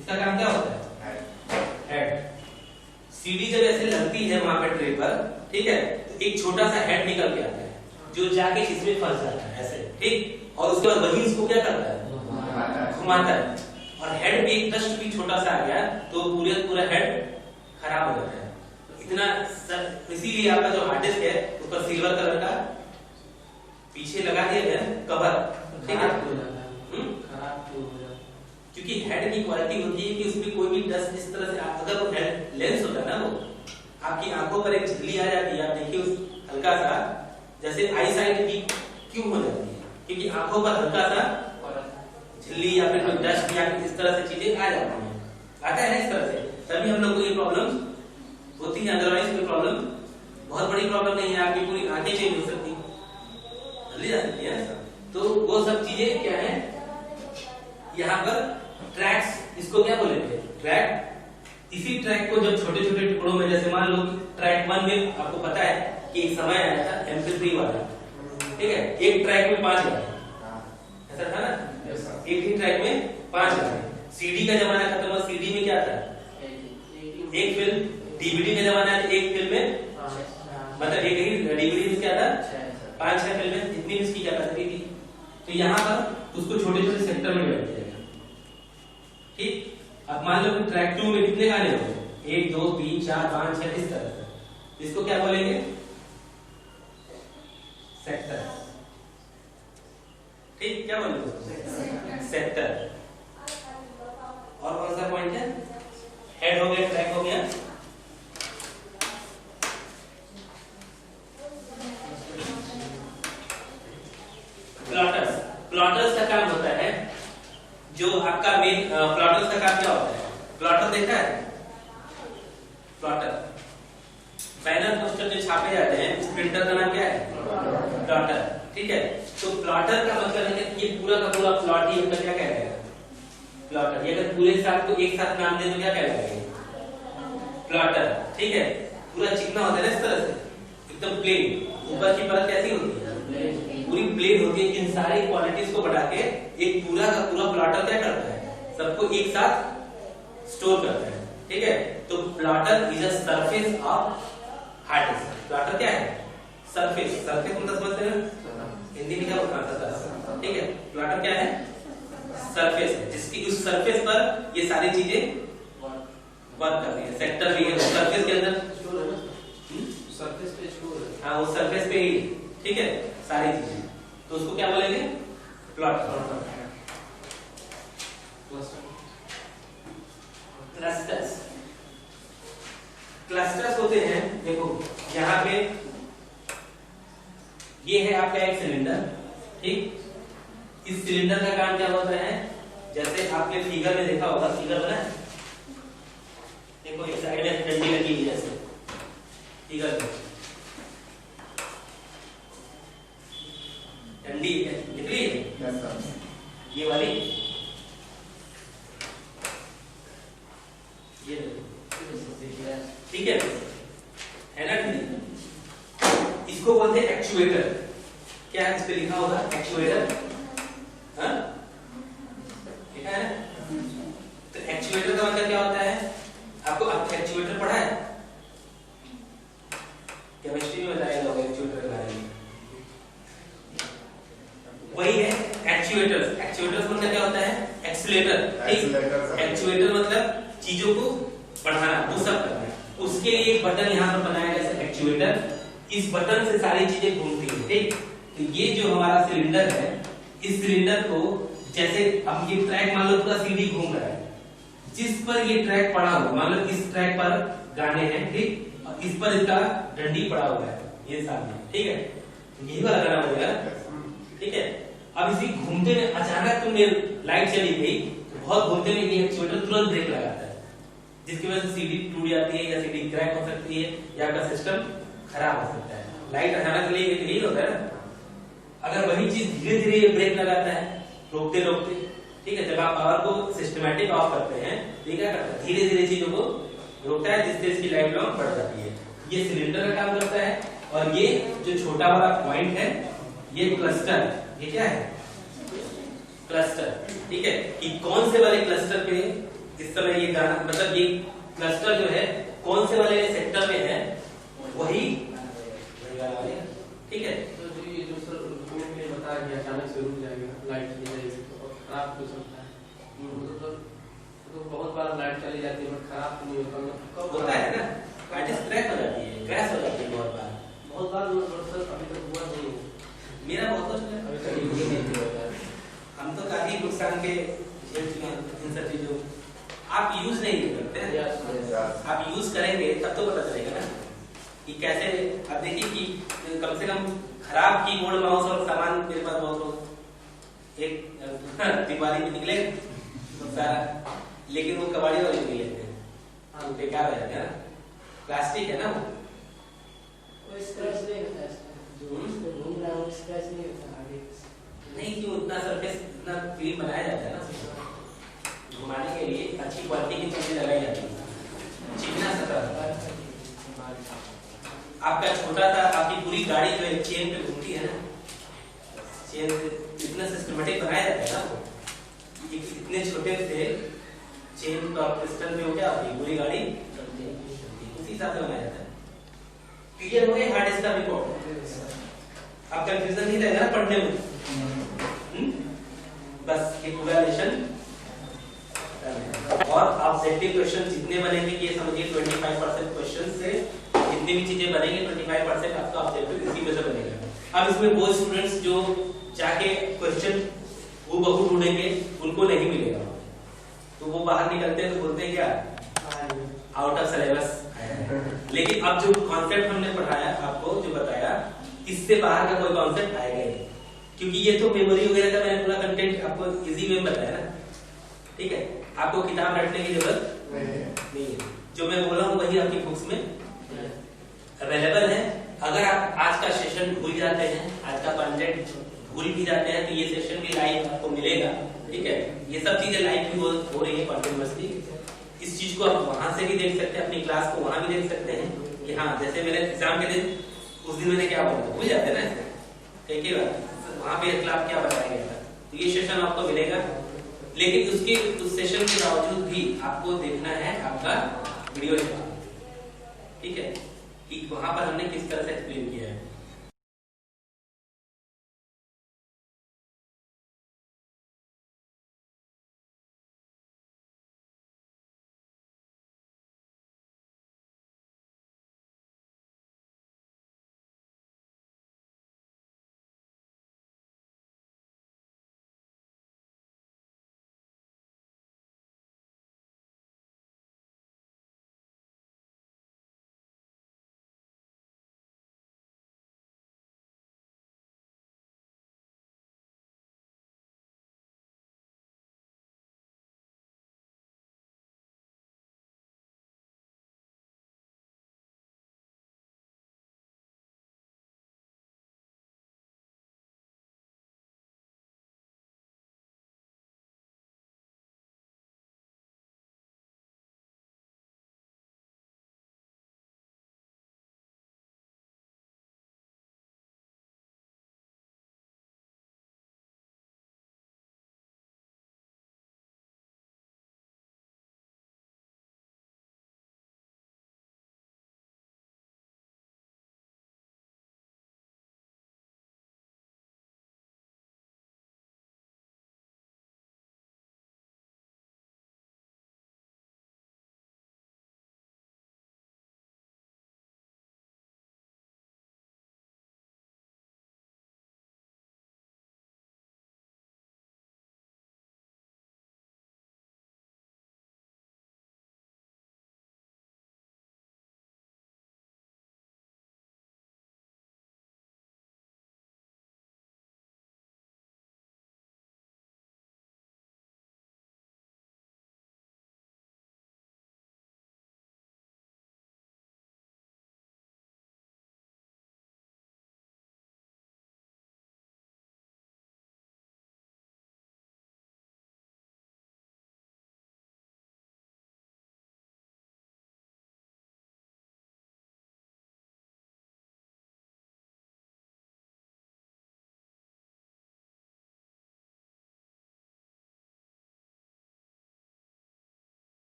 इसका काम क्या होता है? हेड। सीडी जब ऐसे लगती है वहां पे ट्रे पर, ठीक है, तो एक छोटा सा हेड निकल के आता है जो जाके इसमें फंस जाता है ऐसे। ठीक, और उसके बाद वही इसको क्या करता है? घुमाता है। और हेड भी एक डस्ट भी छोटा सा आ गया तो पूरा हेड खराब हो जाता है। इतना इसीलिए आपका जो हार्ड डिस्क है उसका सिल्वर कलर का पीछे लगा दिया गया कवर। ठीक है, खराब क्यों हो जाता? क्योंकि हेड की क्वालिटी होती है कि उसमें कोई भी डस्ट इस तरह से, अगर वो हेड लेंस होता है ना, वो आपकी आंखों पर एक झिल्ली आ जाती है। आप देखिए उस हल्का सा, जैसे आई साइट वीक क्यों हो जाती है? क्योंकि आंखों पर हल्का सा झिल्ली या फिर कोई डस्ट या इस तरह से चीजें आ जाती हैं, आता है ना इस तरह से, तभी हम लोग को ये प्रॉब्लम होती है। अदरवाइज कोई प्रॉब्लम, बहुत बड़ी प्रॉब्लम नहीं है, आपकी पूरी आंखें चेंज हो सकती जल्दी जा सकती है। तो वो सब चीजें क्या है यहाँ पर? ट्रैक्स। इसको क्या बोलेंगे? ट्रैक। इसी ट्रैक को जब छोटे छोटे टुकड़ों में, जैसे मान लो ट्रैक 1 में आपको पता है कि एक समय आया था MP3 वाला, ठीक है, एक ट्रैक में 5 गाने, ऐसा था ना? एक ही ट्रैक में 5 गाने। सीडी का जमाना खत्म हुआ, सीडी में क्या था? एक फिल्म। डीवीडी का जमाना है, एक फिल्म में मतलब एक ही डीवीडी में क्या था? 5-6 फिल्में, इतनी इसकी कैपेसिटी थी। तो यहाँ पर उसको छोटे छोटे सेक्टर में डिवाइड किया गया। ठीक, अब मान लो कि ट्रैक 2 में कितने गाने होंगे? 1 2 3 4 5 6 इस तरह से। इसको क्या बोलेंगे? सेक्टर। ठीक, क्या बोलेंगे? सेक्टर। और कौन सा पॉइंट है? हेड हो गया, ट्रैक हो गया। प्लॉटर्स। प्लॉटर्स का काम होता है, जो आपका मेन प्लॉटर्स का काम क्या होता है? प्लॉटर देखा है? प्लॉटर बैनर पोस्टर जो छापे जाते हैं, उस प्रिंटर का नाम क्या है? प्लॉटर। ठीक है, तो प्लॉटर का मतलब है कि ये पूरा का पूरा प्लॉट ही होता, क्या कहलाएगा? प्लॉटर। ये अगर पूरे साथ को एक साथ नाम दे तो क्या कहलाएगा? प्लॉटर, ठीक है, पूरा चिकना होता है ना इस तरह से, एकदम प्लेन, ऊपर की परत कैसी होती है, पूरी प्लेन होती है। इन सारी क्वालिटीज को बढ़ा के एक पूरा का पूरा प्लॉटर क्या करता है, सबको एक साथ स्टोर करता है, ठीक है। तो plotter is a surface of hard disk. Plotter क्या है, सरफेस, सरफेस मतलब समझते हैं हिंदी में क्या होता है, ठीक है। प्लॉटर क्या है, सरफेस है, जिसकी उस सरफेस पर ये सारी चीजें वर्क करती है। सेक्टर भी है सरफेस के अंदर, सरफेस पे स्टोर है। हाँ वो सरफेस पे ही, ठीक है, सारी चीजें, तो उसको क्या बोलेंगे, प्लॉटर। क्लस्टर्स, क्लस्टर्स होते हैं, देखो यहाँ पे ये है आपका एक सिलेंडर, ठीक। इस सिलेंडर का काम क्या होता है, जैसे आपने फिगर में देखा होगा, फिगर बना है, देखो एक साइड में डंडी लगी हुई है जैसे फिगर में, डंडी है, दिख रही है Yes, sir. ये वाली, ये ठीक है ना, डंडी, इसको बोलते हैं एक्चुएटर। क्या है इस पे लिखा होगा, एक्चुएटर, हाँ लिखा है ना। तो एक्चुएटर का मतलब क्या होता है, आपको अब एक्चुएटर पढ़ा है, केमिस्ट्री में बताया जाएगा एक्चुएटर के बारे में, वही है एक्चुएटर्स। एक्चुएटर्स मतलब क्या होता है, एक्सीलरेटर, ठीक। एक्चुएटर मतलब चीजों को बढ़ाना, पुश अप करना। उसके लिए एक बटन यहाँ पर बनाया गया है एक्चुएटर, इस बटन से सारी चीजें घूमती है, ठीक। तो ये जो हमारा सिलेंडर है, इस सिलेंडर को जैसे अब ये ट्रैक मान लो पूरा सीढ़ी घूम रहा है, जिस पर ये ट्रैक पड़ा हुआ, मान लो इस ट्रैक पर गाने हैं, ठीक, और इस पर इसका डंडी पड़ा हुआ है, ये सामने, ठीक है, यही वाला गाना बजेगा, ठीक है। अब इसी घूमते में अचानक तुमने लाइट चली गई, तो बहुत घूमते में ये एक्चुएटर तुरंत ब्रेक लगाता है, जिसकी वजह से सीढ़ी टूट जाती है या सीढ़ी क्रैक हो सकती है या आपका सिस्टम खराब हो सकता है। लाइट अचानक चली गई तो यही होता है ना। अगर वही चीज धीरे धीरे ये ब्रेक लगाता है, रोकते रोकते, ठीक है, जब आप पावर को सिस्टमैटिक ऑफ करते हैं, ये क्या करता है, धीरे धीरे चीजों को रोकता है, जिससे इसकी लाइफ लॉन्ग बढ़ जाती है। ये सिलेंडर का काम करता है, और ये जो छोटा वाला पॉइंट है, ये क्लस्टर, ये क्या है, क्लस्टर, ठीक है। कि कौन से वाले क्लस्टर पे इस समय ये गाना, मतलब ये क्लस्टर जो है कौन से वाले सेक्टर में है, वही, ठीक है। तो जो ये जो सर ने बताया कि अचानक से रुक जाएगा, लाइट चली जाएगी तो खराब हो सकता है, तो बहुत बार लाइट चली जाती है बट खराब तो नहीं होता, कब होता है ना, लाइट क्रैक हो जाती है, क्रैश हो जाती है बहुत बार सर अभी तक हुआ नहीं, मेरा बहुत अभी तक ये नहीं हुआ। हम तो काफी नुकसान के झेल चुके हैं इन सब चीजों। आप यूज नहीं करते हैं, आप यूज करेंगे तब तो पता चलेगा ना कि कैसे। आप देखिए कि कम से कम खराब कीबोर्ड माउस और सामान मेरे पास बहुत हो, एक दिवाली में निकले सारा, लेकिन वो कबाड़ी वाले निकले थे, हाँ बेकार हो जाता है ना, प्लास्टिक है ना वो, स्क्रैच नहीं होता है, जो घूम रहा है स्क्रैच नहीं होता आगे नहीं, क्यों उतना सरफेस इतना क्लीन बनाया जाता है ना, घुमाने के लिए अच्छी क्वालिटी की चीजें लगाई जाती है। चिकना सतह आपका छोटा सा, आपकी पूरी गाड़ी जो है चेन पे घूमती है ना, चेन इतना सिस्टमेटिक बनाया जाता है ना, वो इतने छोटे से चेन का पिस्टन में हो गया, आपकी पूरी गाड़ी उसी हिसाब से बनाया जाता है। क्लियर हो गया हार्ड डिस्क का रिपोर्ट, आप कंफ्यूजन नहीं रहेगा ना पढ़ने में। बस ये पूरा लेसन, और ऑब्जेक्टिव क्वेश्चन जितने बनेंगे ये समझिए 25% क्वेश्चन से जितनी भी चीजें बनेंगे 25% आपका ऑब्जेक्टिव इसी में से बनेगा। अब इसमें वो स्टूडेंट्स जो जाके क्वेश्चन वो बहु ढूंढेंगे उनको नहीं मिलेगा, तो वो बाहर निकलते हैं तो बोलते हैं क्या, आउट ऑफ सिलेबस। लेकिन अब जो कॉन्सेप्ट हमने पढ़ाया आपको, जो बताया, इससे बाहर का कोई कॉन्सेप्ट आएगा नहीं, क्योंकि ये तो मेमोरी वगैरह का मैंने पूरा कंटेंट आपको इजी वे में बताया ना, ठीक है। आपको किताब रटने की जरूरत नहीं है, जो मैं बोला हूँ वही आपकी बुक्स में अवेलेबल है। अगर आप आज का सेशन भूल जाते हैं, आज का कंटेंट भूल भी जाते हैं, तो ये सेशन भी लाइव आपको मिलेगा, ठीक है। ये सब चीजें लाइव भी हो रही है कंटिन्यूअसली, इस चीज को आप वहां से भी देख सकते हैं, अपनी क्लास को वहां भी देख सकते हैं कि हाँ जैसे मेरे एग्जाम के दिन उस दिन मैंने क्या बोला भूल जाते हैं ना कई बार वहां पे क्लास क्या बताया गया था। तो ये सेशन आपको मिलेगा, लेकिन उसके उस सेशन के बावजूद भी आपको देखना है आपका वीडियो, ठीक है, कि वहां पर हमने किस तरह से एक्सप्लेन किया है।